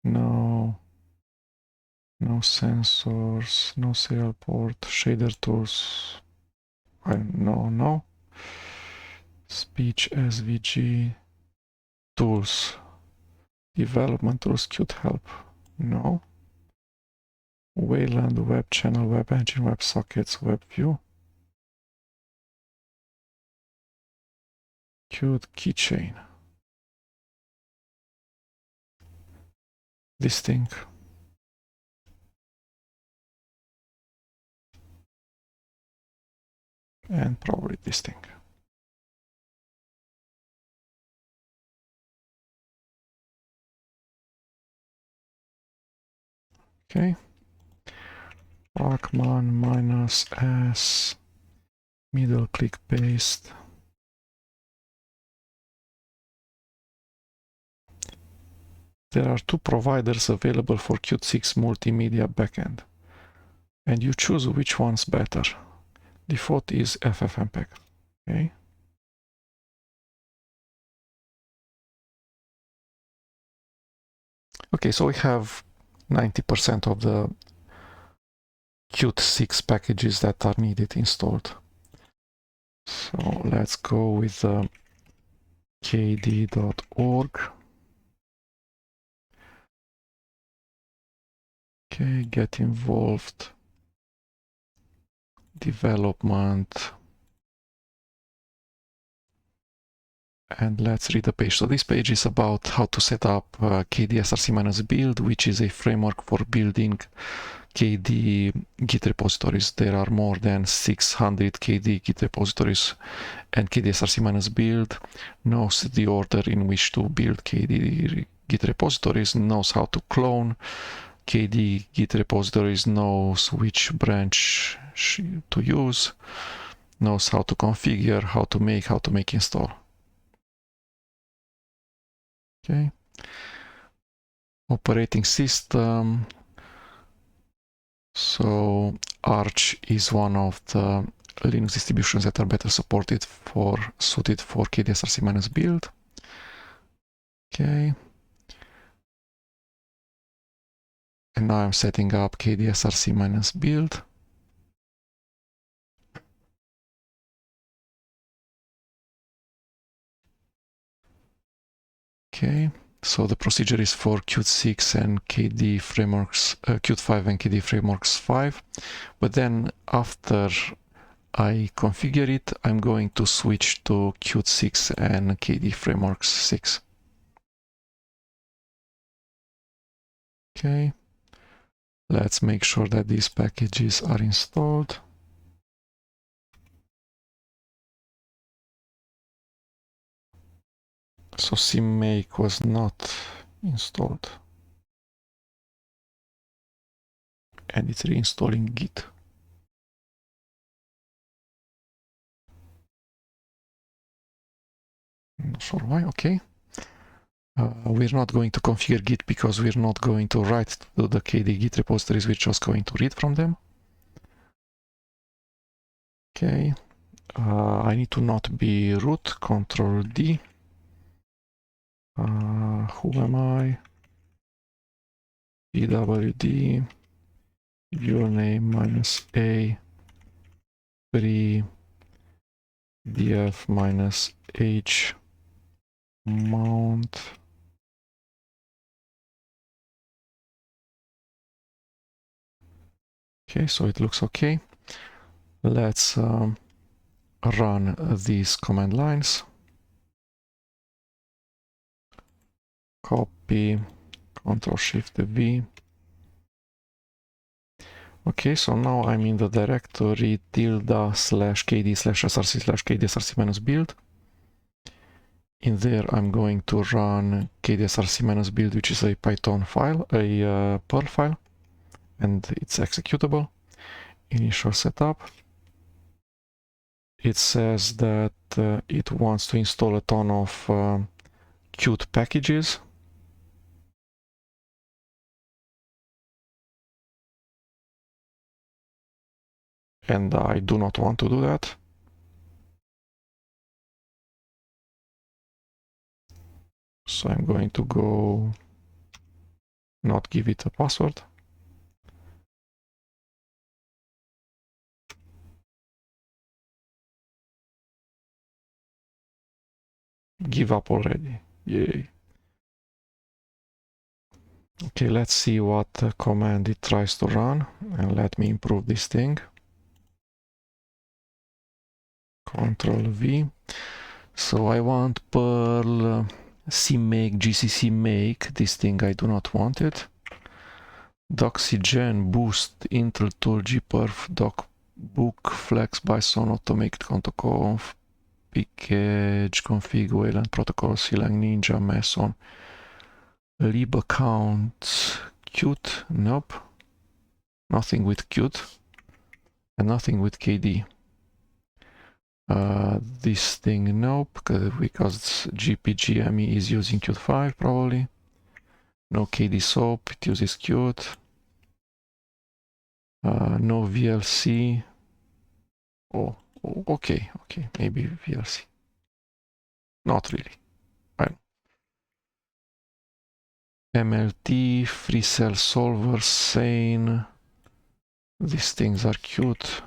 No sensors, no serial port, shader tools. I no. Speech SVG tools. Development tools, Qt help. No. Wayland, web channel, web engine, web sockets, web view. Qt keychain. This thing. And probably this thing. Okay. Arcman minus S. Middle click paste. There are two providers available for Qt6 multimedia backend, and you choose which one's better. Default is FFmpeg. Okay. Okay, so we have 90% of the Qt6 packages that are needed installed. So let's go with kdee.org. Okay, get involved, development, and let's read the page. So this page is about how to set up kdesrc-build, which is a framework for building KDE Git repositories. There are more than 600 KDE Git repositories, and kdesrc-build knows the order in which to build KDE Git repositories, knows how to clone KDE Git repositories, knows which branch to use, knows how to configure, how to make install. Okay. Operating system. So Arch is one of the Linux distributions that are better suited for kdesrc-build. Okay. And now I'm setting up kdesrc-build. Okay, so the procedure is for Qt6 and KDE frameworks, Qt5 and KDE frameworks 5. But then after I configure it, I'm going to switch to Qt6 and KDE frameworks 6. Okay, let's make sure that these packages are installed. So CMake was not installed, and it's reinstalling Git. Not sure why. Okay. We're not going to configure Git because we're not going to write to the KDE Git repositories, we're just going to read from them. Okay, I need to not be root, Control D. Who am I? pwd, username minus a, free, df minus h, mount. Okay, so it looks okay. Let's run these command lines. Copy, Ctrl-Shift-V. Okay, so now I'm in the directory tilde/kd/src/kdesrc-build. In there, I'm going to run kdesrc-build, which is a Python file, a Perl file, and it's executable. Initial setup. It says that it wants to install a ton of Qt packages. And I do not want to do that. So I'm going to go not give it a password. Give up already. Yay. Okay, let's see what command it tries to run, and let me improve this thing. Control V. So I want Perl cmake gcc make. This thing I do not want it. Doxygen boost intel tool gperf doc book flex bison automate conf package config wayland protocol clang ninja meson lib account Qt. Nope, nothing with Qt and nothing with KD. This thing, nope, because GPGME is using Qt5 probably. No KD soap, it uses Qt. No VLC. Oh, okay, maybe VLC. Not really. I don't. MLT, free cell solver, sane. These things are cute.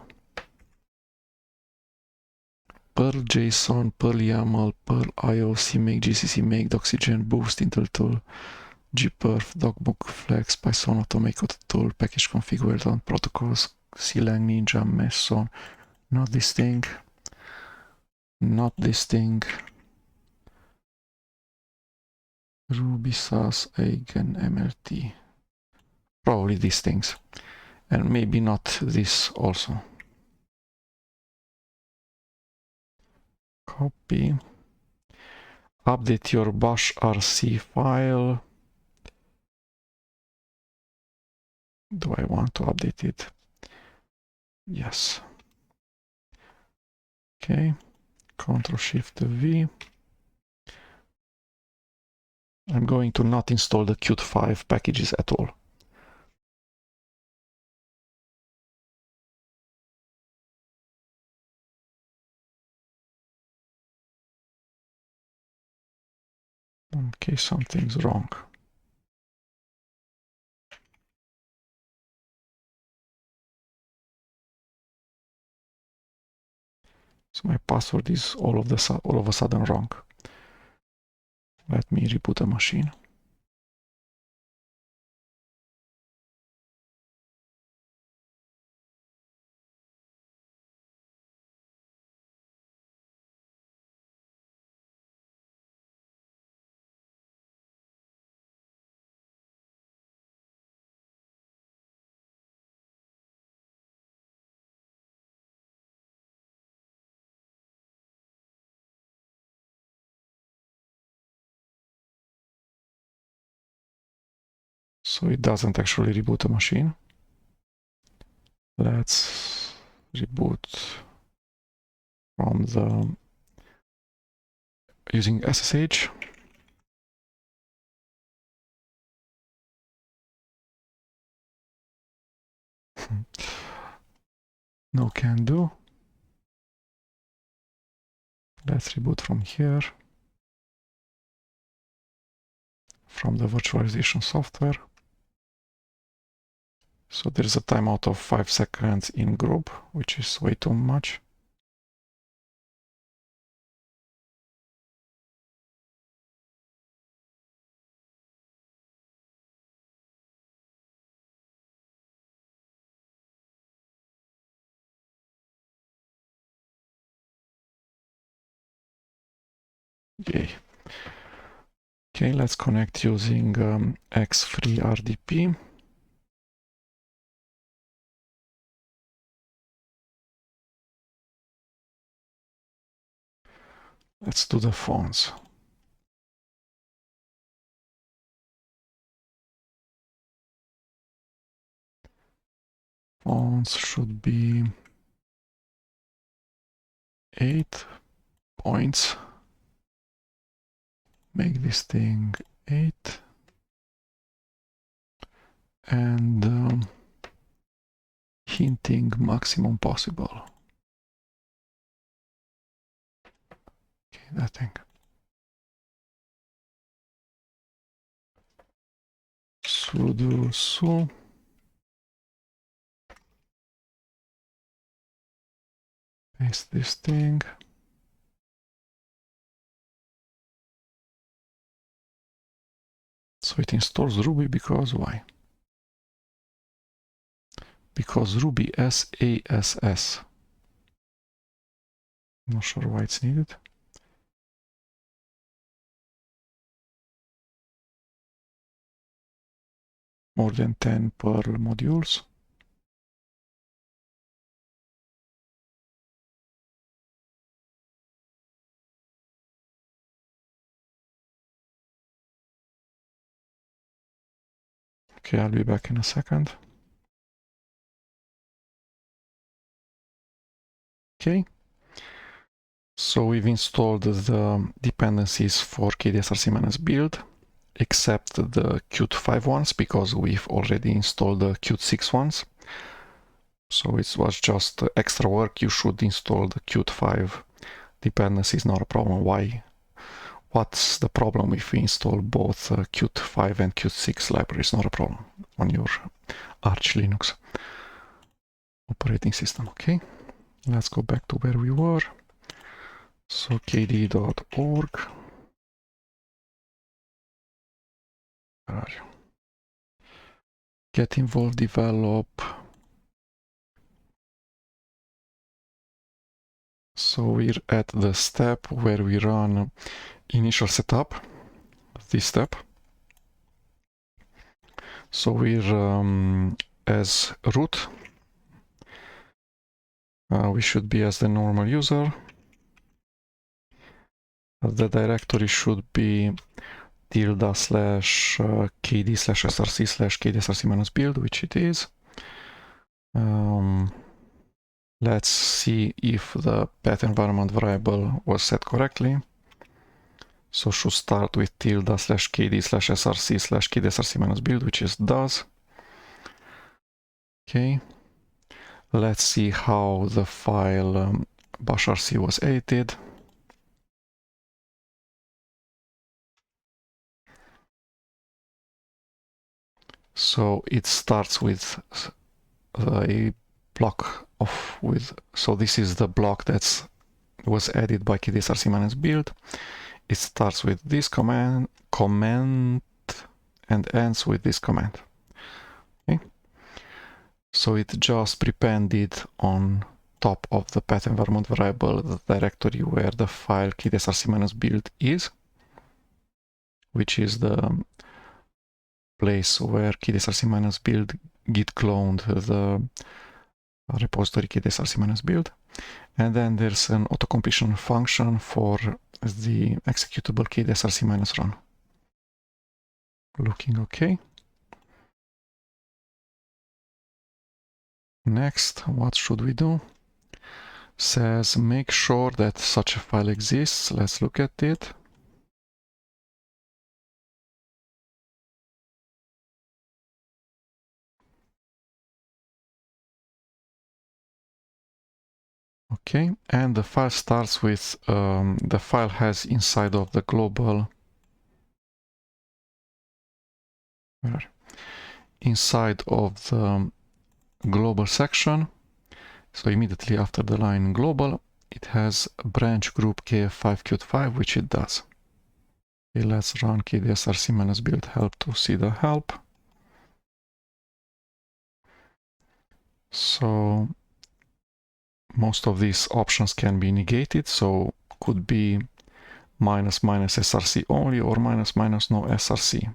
Perl JSON, Perl YAML, Perl IO, cmake, GCC make, Doxygen boost, Intel tool, gperf, docbook flex, Python automate tool, package config wayland protocols, clang ninja meson. Not this thing. Not this thing. Ruby SAS eigen MLT. Probably these things. And maybe not this also. Copy. Update your bash rc file. Do I want to update it? Yes. Okay. Ctrl-Shift-V. I'm going to not install the Qt5 packages at all. Okay, something's wrong. So my password is all of a sudden wrong. Let me reboot the machine. So it doesn't actually reboot the machine. Let's reboot from the using SSH. No can do. Let's reboot from here. From the virtualization software. So there's a timeout of 5 seconds in group, which is way too much. Yay. Okay, let's connect using xrdp. Let's do the fonts. Fonts should be 8 points. Make this thing 8. And hinting maximum possible. Okay, that thing. Sudo su. Paste this thing. So it installs Ruby because why? Because Ruby SASS. Not sure why it's needed. More than 10 Perl modules. Okay, I'll be back in a second. Okay. So we've installed the dependencies for kdesrc-build, except the Qt5 ones, because we've already installed the Qt6 ones. So it was just extra work. You should install the Qt5 dependencies, not a problem. Why? What's the problem if we install both Qt5 and Qt6 libraries? Not a problem on your Arch Linux operating system. Okay, let's go back to where we were. So kde.org. Where are you? Get involved, develop. So we're at the step where we run initial setup, this step. So we're as root. We should be as the normal user. The directory should be tilde/kd/src/kdesrc-build, which it is. Let's see if the path environment variable was set correctly. So should start with tilde/kd/src/kdesrc-build, which is does. Okay. Let's see how the file bashrc was edited. So it starts with a block of so this is the block that was added by kdesrc-build. It starts with this comment and ends with this comment. Okay. So it just prepended on top of the path environment variable the directory where the file kdesrc-build is, which is the place where kdesrc-build git cloned the repository kdesrc-build. And then there's an autocompletion function for the executable kdesrc-run. Looking okay. Next, what should we do? Says make sure that such a file exists. Let's look at it. Okay, and the file starts with the file has inside of the global inside of the global section. So immediately after the line global, it has a branch group kf6-qt6, which it does. Okay, let's run kdesrc-build help to see the help. So most of these options can be negated, so could be minus minus src only or minus minus no src.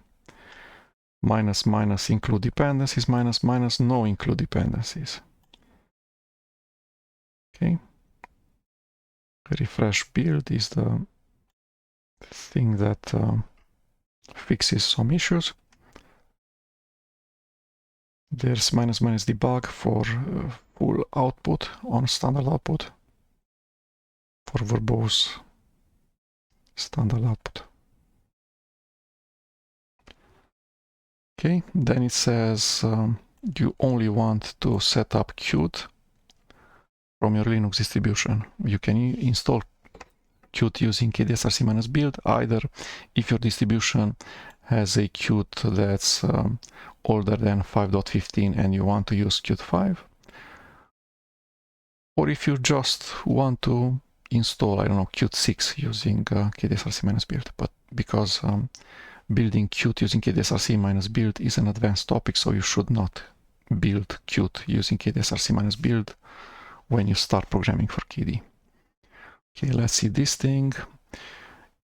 Minus minus include dependencies, minus minus no include dependencies. Okay. Refresh build is the thing that fixes some issues. There's minus minus debug for full output on standard output, for verbose standard output. Okay, then it says you only want to set up Qt from your Linux distribution. You can install Qt using kdesrc-build, either if your distribution has a Qt that's older than 5.15 and you want to use Qt 5, or if you just want to install, I don't know, Qt 6 using kdesrc-build. But because building Qt using kdesrc-build is an advanced topic, so you should not build Qt using kdesrc-build when you start programming for KDE. Okay, let's see this thing.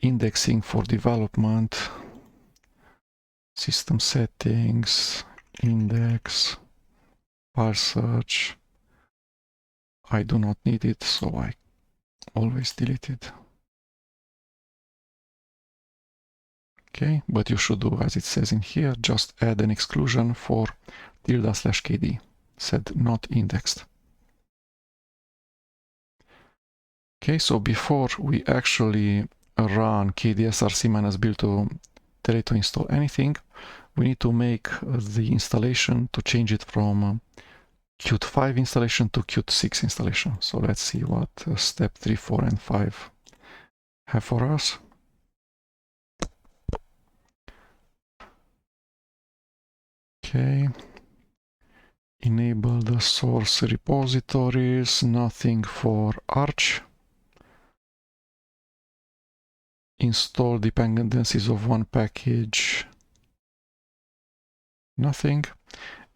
Indexing for development, system settings, index, file search. I do not need it, so I always delete it. Okay, but you should do as it says in here, just add an exclusion for ~/KDE, said not indexed. Okay, so before we actually run kdesrc-build to tell it to install anything, we need to make the installation to change it from Qt 5 installation to Qt 6 installation. So let's see what step 3, 4, and 5 have for us. Okay, enable the source repositories, nothing for Arch. Install dependencies of one package, nothing.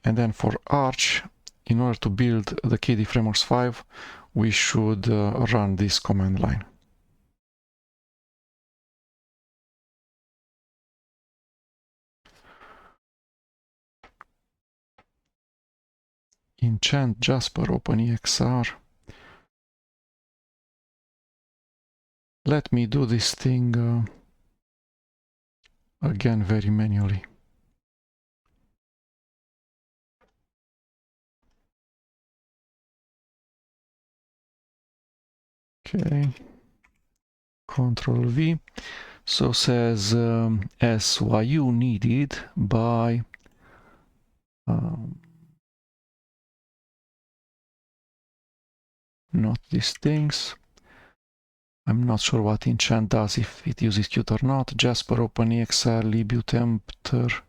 And then for Arch, in order to build the KDE Frameworks 5, we should run this command line. Enchant Jasper OpenEXR. Let me do this thing again very manually. Okay, Control V. So says SYU needed by not these things. I'm not sure what enchant does, if it uses Qt or not. Jasper OpenEXR, libutempter,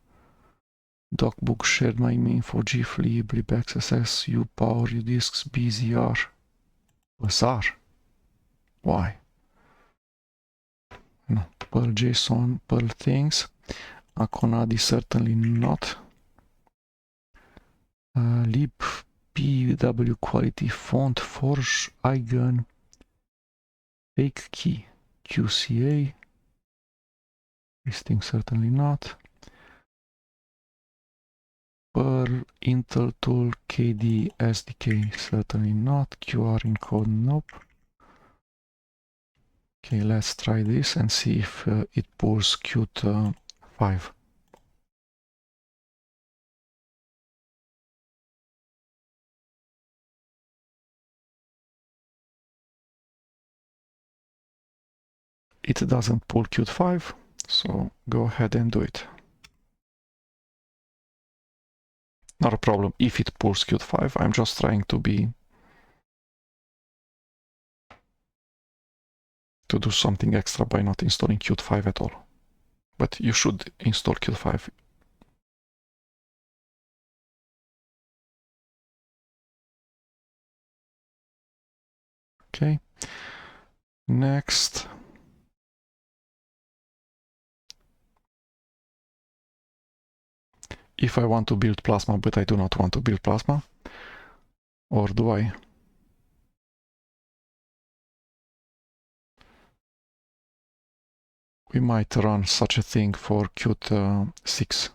docbook, shared my info, gflib, libxss, upower, udisks, bzr. Bazaar? Why? No. Perl JSON, Perl things. Akonadi certainly not. Lib pw quality font forge eigen fake key QCA. This thing certainly not. Perl Intel tool KDE SDK certainly not. QR encode nope. Okay, let's try this and see if it pulls Qt 5. It doesn't pull Qt 5, so go ahead and do it. Not a problem if it pulls Qt 5, I'm just trying to do something extra by not installing Qt 5 at all. But you should install Qt 5. Okay, next. If I want to build Plasma, but I do not want to build Plasma, or do I? we might run such a thing for Qt6.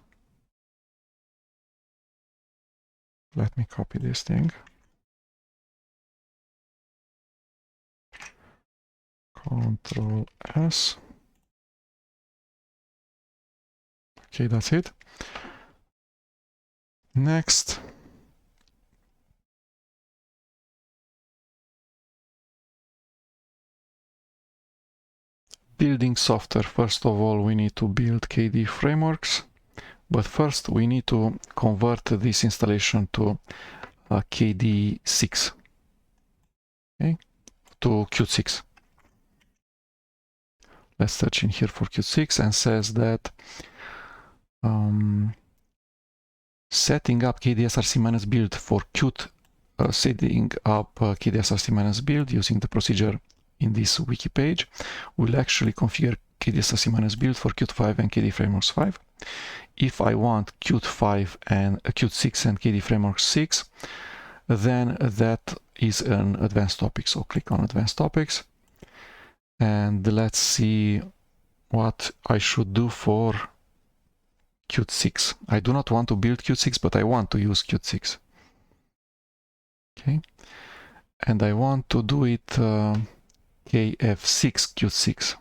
Let me copy this thing. Control S. Okay, that's it. Next. Building software. First of all, we need to build KDE frameworks. But first, we need to convert this installation to KDE6. Okay, to Qt6. Let's search in here for Qt6 and says that setting up kdesrc-build for Qt, setting up kdesrc-build using the procedure in this wiki page will actually configure kdesrc-build for Qt5 and KDE Frameworks 5. If I want Qt5 and Qt6 and KDE Frameworks 6, then that is an advanced topic. So click on advanced topics and let's see what I should do for Qt6. I do not want to build Qt6, but I want to use Qt6. Okay, and I want to do it kf6-qt6.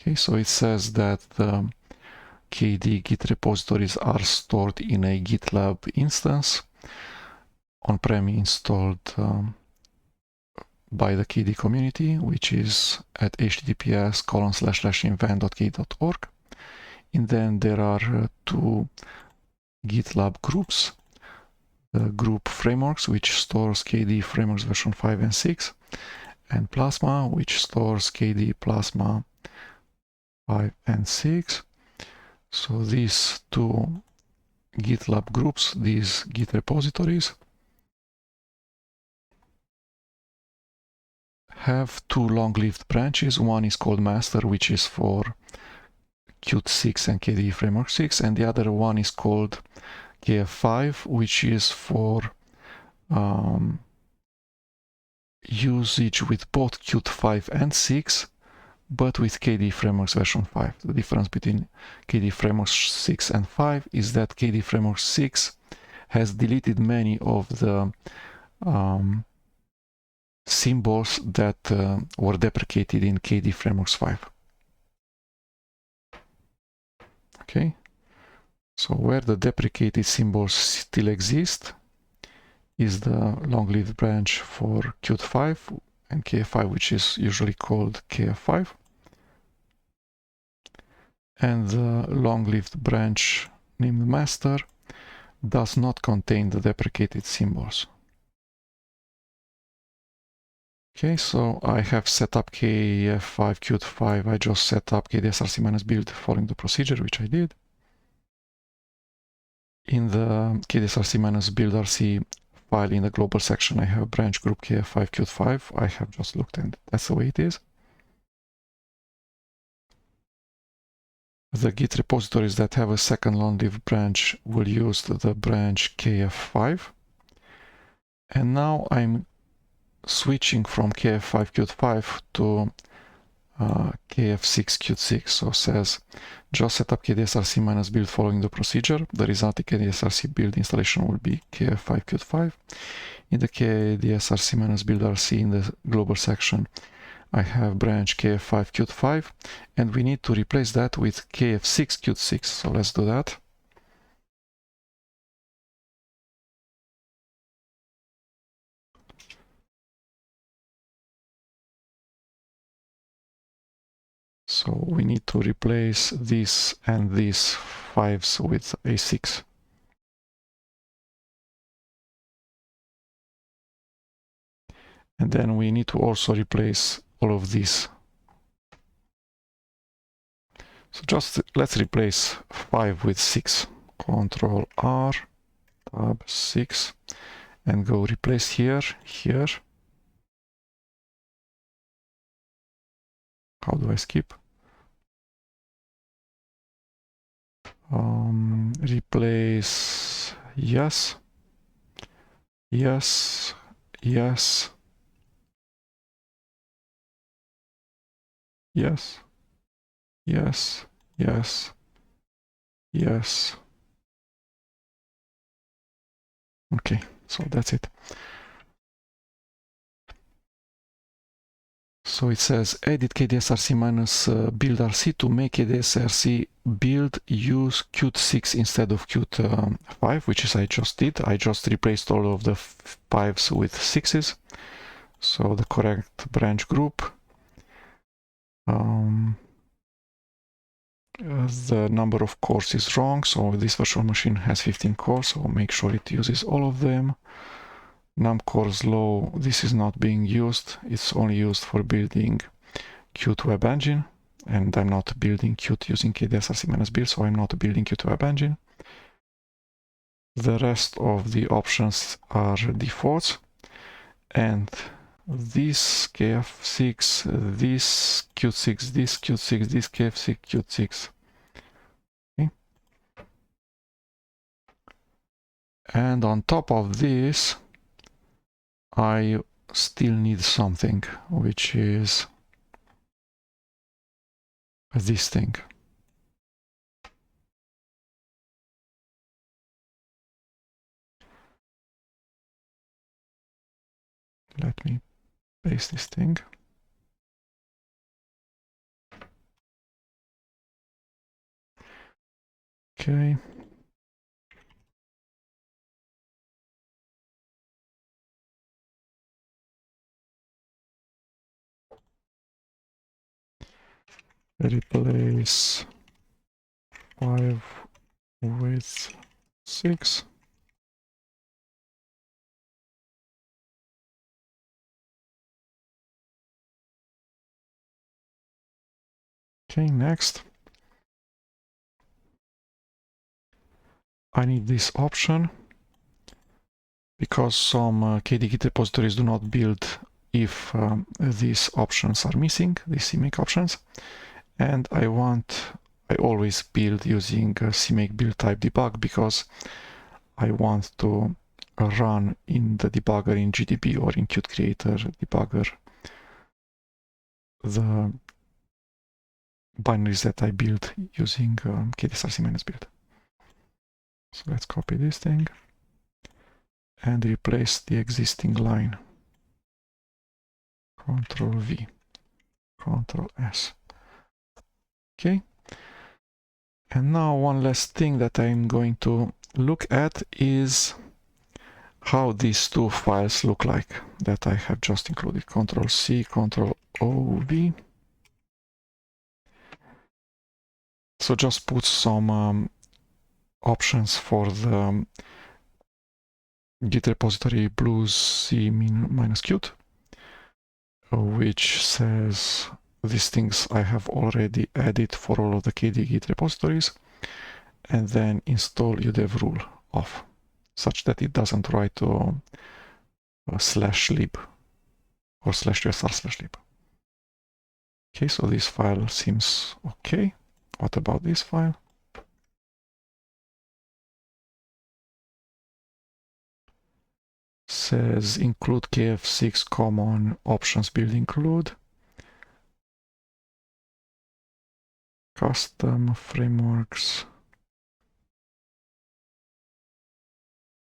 Okay, so it says that the KDE Git repositories are stored in a GitLab instance, on-prem installed by the KDE community, which is at https://invent.kde.org. And then there are two GitLab groups. The group frameworks, which stores KDE frameworks version 5 and 6, and Plasma, which stores KDE Plasma 5 and 6. So these two GitLab groups, these Git repositories, have two long-lived branches. One is called master, which is for Qt6 and KDE Framework 6, and the other one is called kf5, which is for usage with both Qt5 and 6, but with KDE Frameworks version 5. The difference between KDE Frameworks 6 and 5 is that KDE Frameworks 6 has deleted many of the symbols that were deprecated in KDE Frameworks 5. Okay, so where the deprecated symbols still exist is the long-lived branch for Qt5 and kf5, which is usually called kf5, and the long-lived branch named master does not contain the deprecated symbols. Okay, so I have set up kf5 Qt5. I just set up kdesrc-build following the procedure, which I did. In the kdesrc-build rc file in the global section, I have branch group kf5 Qt5. I have just looked and that's the way it is. The Git repositories that have a second long-lived branch will use the branch kf5. And now I'm switching from kf5 Qt5 to kf6-qt6. So it says just set up kdesrc-build following the procedure. The resulting kdesrc-build installation will be kf5 Qt5. In the kdesrc-build rc in the global section, I have branch kf5 Qt5, and we need to replace that with kf6-qt6. So let's do that. So we need to replace this and these 5s with a 6. And then we need to also replace all of these. So just let's replace 5 with 6. Control R, tab 6, and go replace here, here. How do I skip? Replace yes, yes, yes, yes, yes, yes, yes. Okay, so that's it. So it says edit kdesrc-build rc to make kdesrc build use qt6 instead of qt5, which is I just did. I just replaced all of the 5s with 6s. So the correct branch group. The number of cores is wrong, so this virtual machine has 15 cores, so make sure it uses all of them. Num cores low, this is not being used, it's only used for building Qt Web Engine, and I'm not building Qt using kdesrc-build, so I'm not building Qt Web Engine. The rest of the options are defaults, and this kf6, this qt6, this qt6, this kf6-qt6. Okay. And on top of this, I still need something, which is this thing. Let me paste this thing. Okay. Replace 5 with 6. Okay, next. I need this option because some KDE Git repositories do not build if these options are missing, these CMake options. And I always build using CMake build type debug because I want to run in the debugger in GDB or in Qt Creator debugger the binaries that I build using kdesrc-build. So let's copy this thing and replace the existing line. Ctrl V, Ctrl S. Okay. And now one last thing that I'm going to look at is how these two files look like that I have just included. Ctrl C, Ctrl O, V. So just put some options for the Git repository bluec-qt, which says these things I have already added for all of the KDE Git repositories, and then install udev rule off, such that it doesn't write to /lib or /usr/lib. Okay, so this file seems okay. What about this file? Says include kf6 common options build include. Custom frameworks.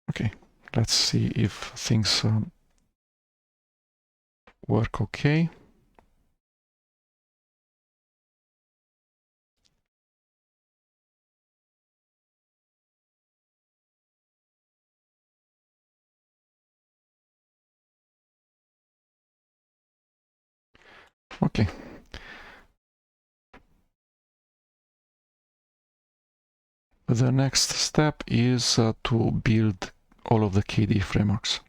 Okay, let's see if things work okay. Okay. The next step is to build all of the KDE frameworks,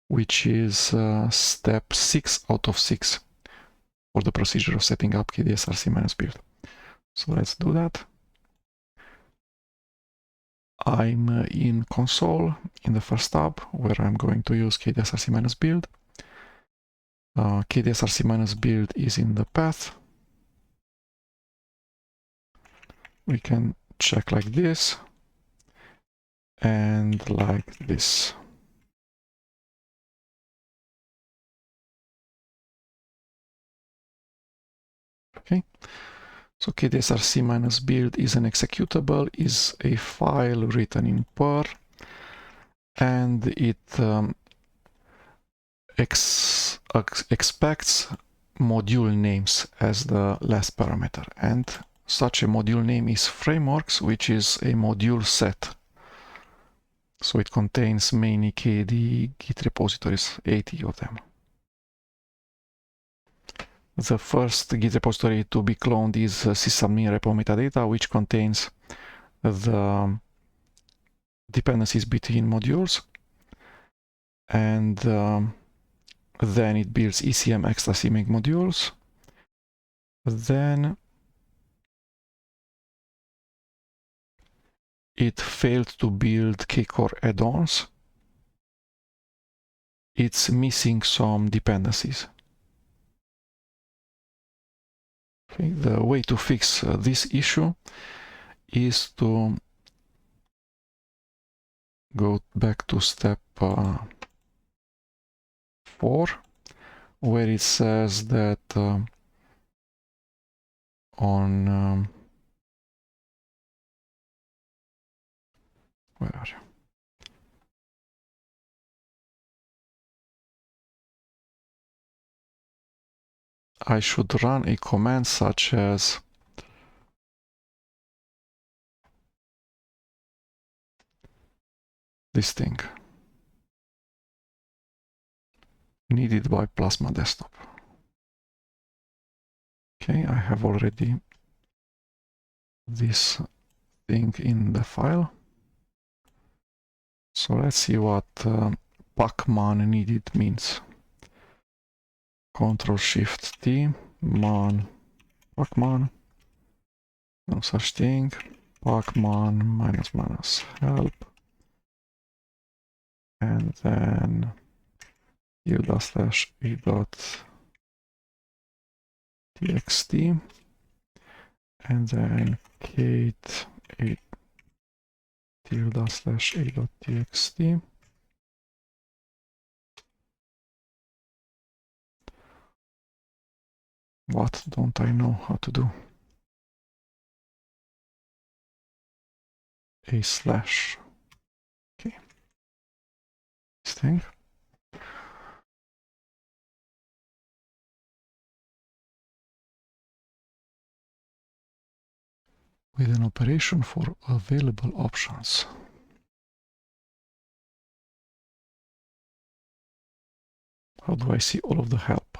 which is step 6 out of 6 for the procedure of setting up kdesrc-build. So let's do that. I'm in console in the first tab where I'm going to use kdesrc-build. kdesrc-build is in the path. We can check like this and like this. Okay, so kdesrc-build is an executable, is a file written in Perl, and it expects module names as the last parameter, and such a module name is frameworks, which is a module set. So it contains mainly KDE Git repositories, 80 of them. The first Git repository to be cloned is sysadmin repo metadata, which contains the dependencies between modules, and then it builds ECM extra CMake modules. Then it failed to build kcore add-ons. It's missing some dependencies. Okay, the way to fix this issue is to go back to step 4, where it says that where are you? I should run a command such as this thing, needed by Plasma Desktop. Okay, I have already this thing in the file. So let's see what pacman needed means. Ctrl-Shift-T, man, pacman, no such thing, pacman ---- help, and then /a.txt, and then kate /a.txt. What don't I know how to do? A slash. Okay. This thing. With an operation for available options. How do I see all of the help?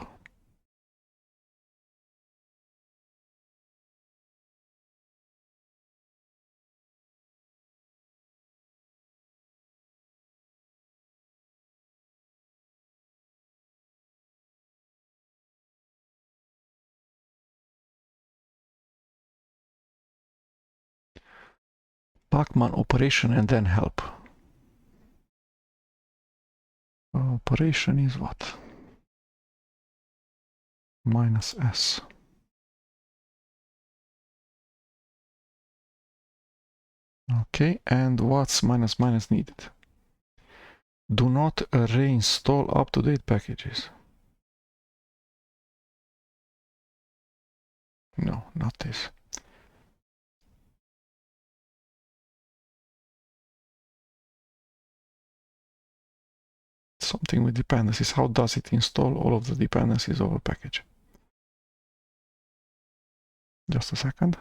Pacman operation and then help. Operation is what? -s. Okay, and what's -- needed? Do not reinstall up-to-date packages. No, not this. Something with dependencies. How does it install all of the dependencies of a package? Just a second.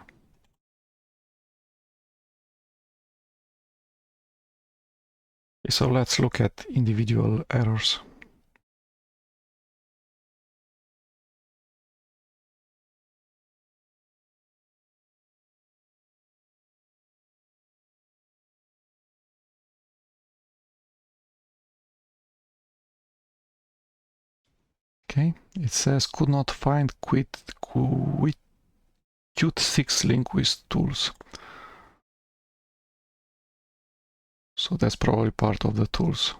So let's look at individual errors. Okay, it says could not find Qt6 link with tools. So that's probably part of the tools.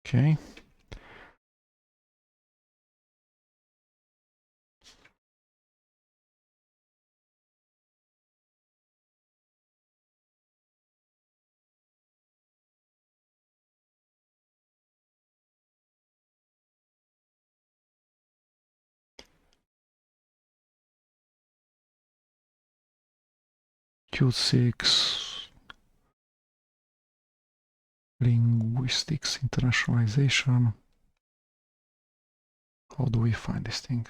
Okay. Qt6 linguistics internationalization. How do we find this thing?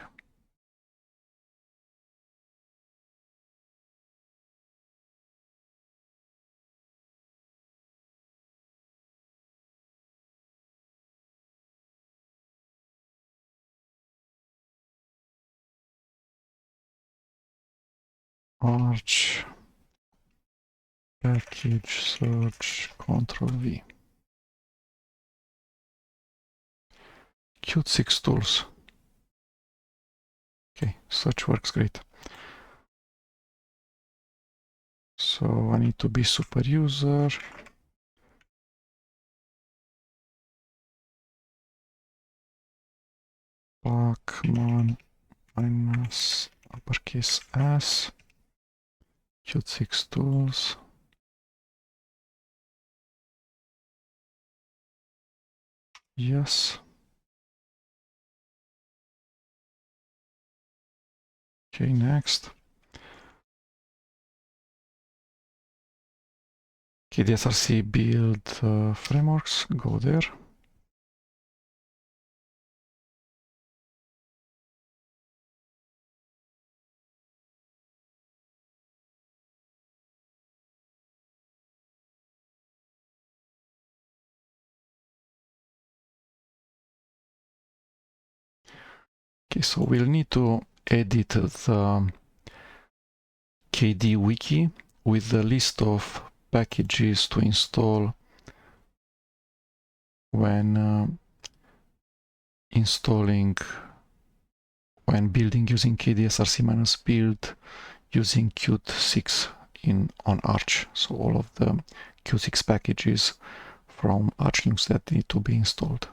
Arch package search Ctrl V. Qt6 tools. Okay, search works great. So I need to be super user. Pacman minus uppercase S. Qt6 tools. Yes. Okay, next. kdesrc-build frameworks. Go there. Okay, so we'll need to edit the KDE wiki with the list of packages to install when building using kdesrc-build using Qt6 on Arch. So all of the Qt6 packages from Arch Linux that need to be installed.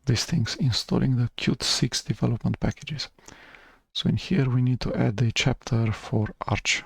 These things, installing the Qt6 development packages. So in here we need to add a chapter for Arch.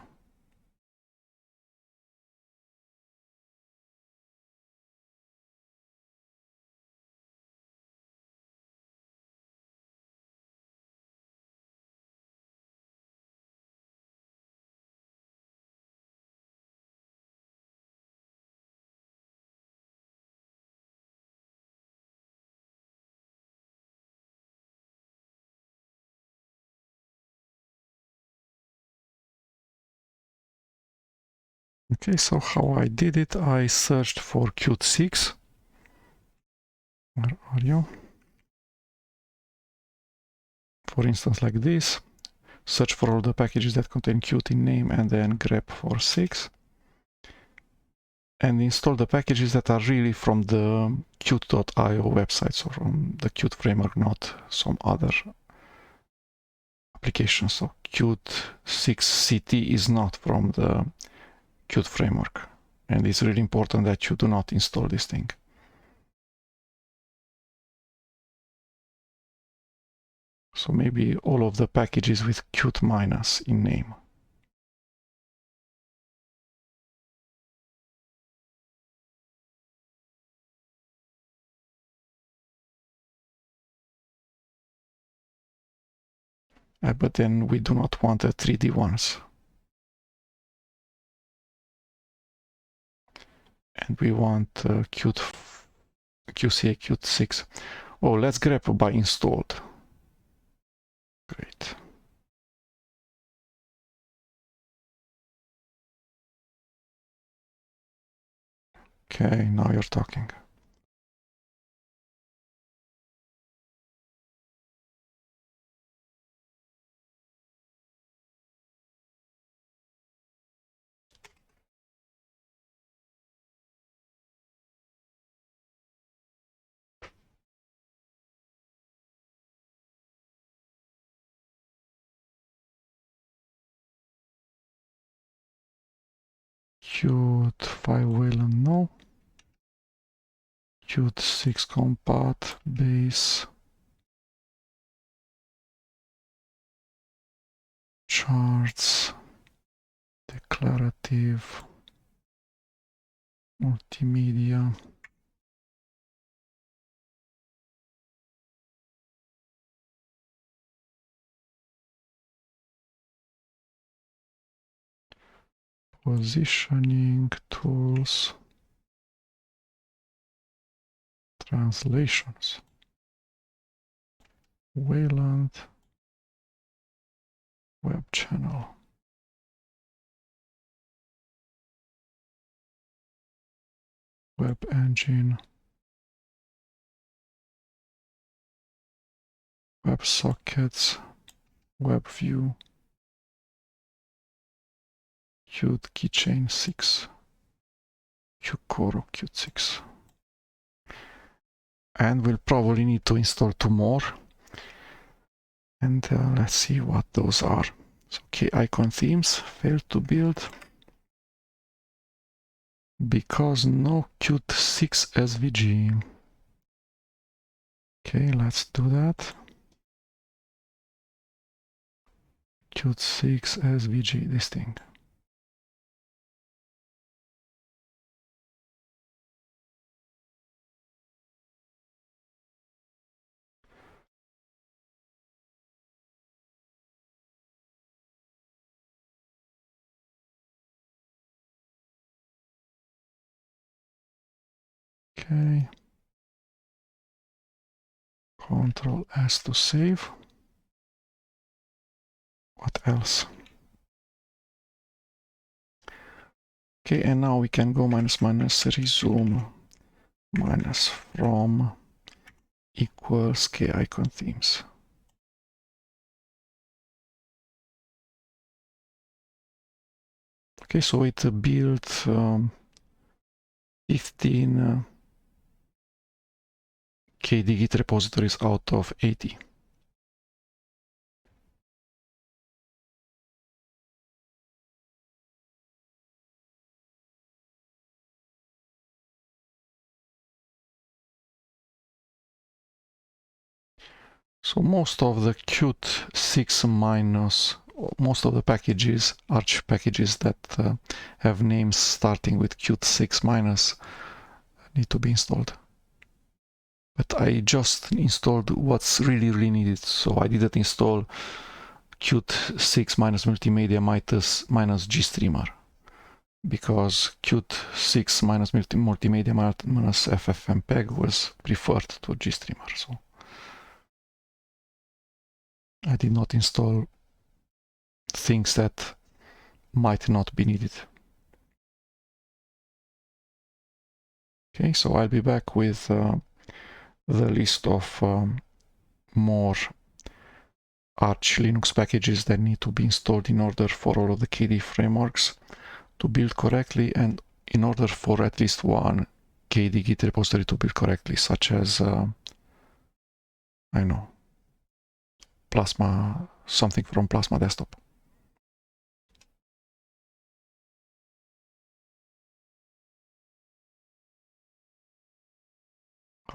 Okay, so how I did it, I searched for Qt6. Where are you? For instance, like this. Search for all the packages that contain Qt in name and then grep for 6. And install the packages that are really from the Qt.io website, so from the Qt framework, not some other application. So Qt6-qt6 is not from the Qt framework. And it's really important that you do not install this thing. So maybe all of the packages with Qt minus in name. But then we do not want the 3D ones. And we want QCA-Qt6. Oh, let's grep by installed. Great. Okay, now you're talking. Qt5 Wayland, no. Qt6 compat base charts declarative multimedia positioning tools translations Wayland web channel web engine WebSockets web view Qt keychain 6 Qcore Qt6, and we'll probably need to install 2 more, and let's see what those are. So icon themes failed to build because no Qt6 SVG. Okay, let's do that. Qt6 SVG, this thing. Okay. Control S to save. What else? Okay, and now we can go minus resume minus from equals icon themes. Okay, so it built 15 KDE Git repositories out of 80. So most of the Qt6 minus, most of the packages, Arch packages that have names starting with Qt6 minus need to be installed. But I just installed what's really needed. So I didn't install Qt6 minus multimedia minus GStreamer, because Qt6 minus multimedia minus FFmpeg was preferred to GStreamer. So I did not install things that might not be needed. Okay, so I'll be back with the list of more Arch Linux packages that need to be installed in order for all of the KDE frameworks to build correctly, and in order for at least one KDE Git repository to build correctly, such as I know, Plasma, something from Plasma Desktop.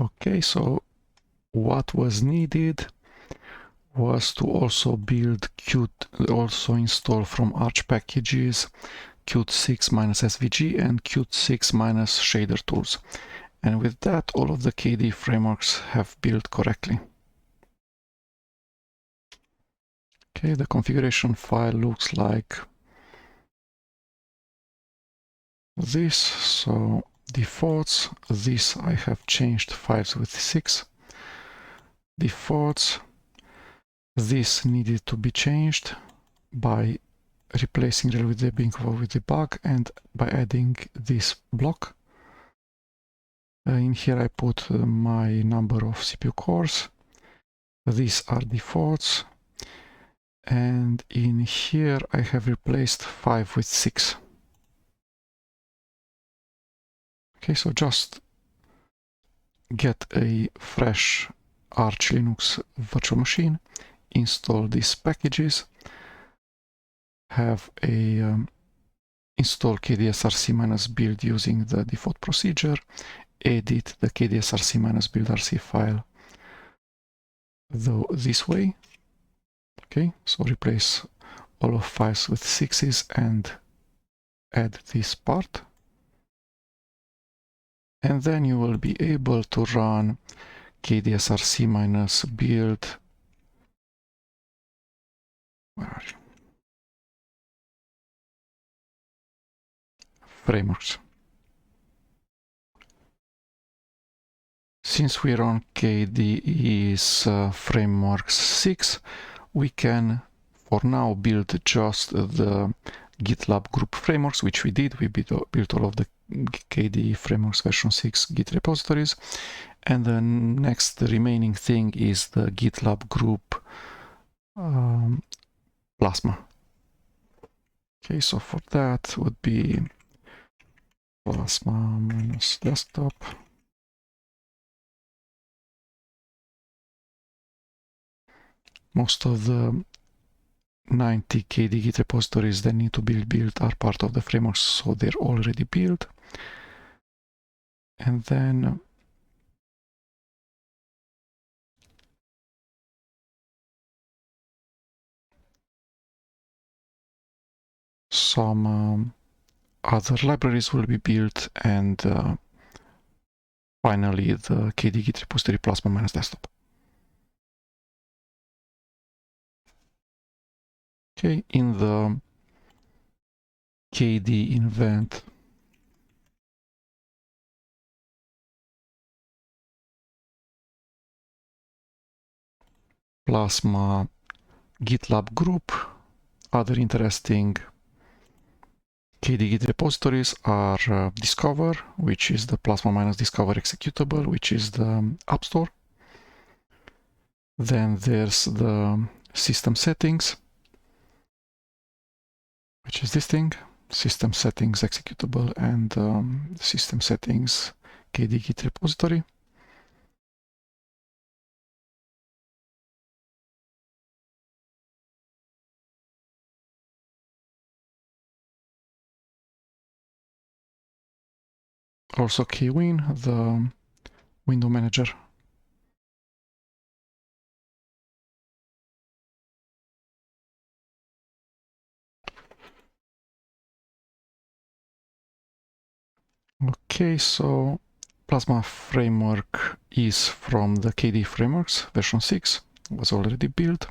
Okay, so what was needed was to also build also install from Arch packages Qt6 minus SVG and Qt6 minus shader tools. And with that, all of the KDE frameworks have built correctly. Okay, the configuration file looks like this. So defaults, this I have changed files with 6. Defaults, this needed to be changed by replacing rel with debug with debug and by adding this block. In here I put my number of CPU cores. These are defaults. And in here I have replaced 5 with 6. Okay, so just get a fresh Arch Linux virtual machine, install these packages, have a install kdesrc-build using the default procedure, edit the kdesrc-build RC file this way. Okay, so replace all of files with 6s and add this part. And then you will be able to run kdesrc-build. Where are you? Frameworks. Since we're on KDE's frameworks 6, we can for now build just the GitLab group frameworks, which we did. We built all of the KDE frameworks version 6 Git repositories. And the next remaining thing is the GitLab group Plasma. Okay, so for that would be Plasma minus desktop. Most of the 90 KDE Git repositories that need to be built are part of the frameworks, so they're already built. And then some other libraries will be built, and finally the KDE Git repository Plasma minus desktop. Okay, in the KDE invent Plasma GitLab group, other interesting KDE Git repositories are Discover, which is the Plasma minus Discover executable, which is the App Store. Then there's the system settings, which is this thing, system settings executable, and system settings KDE Git repository. Also KWin, the window manager. Okay, so Plasma framework is from the KDE frameworks version 6, was already built.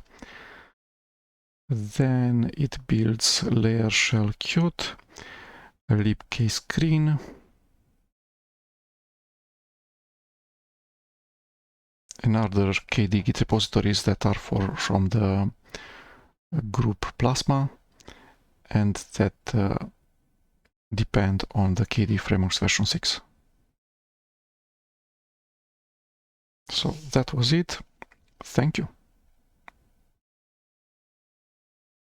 Then it builds layer shell Qt, a libk screen, and other KDE Git repositories that are from the group Plasma and that depend on the KDE frameworks version 6. So that was it. Thank you.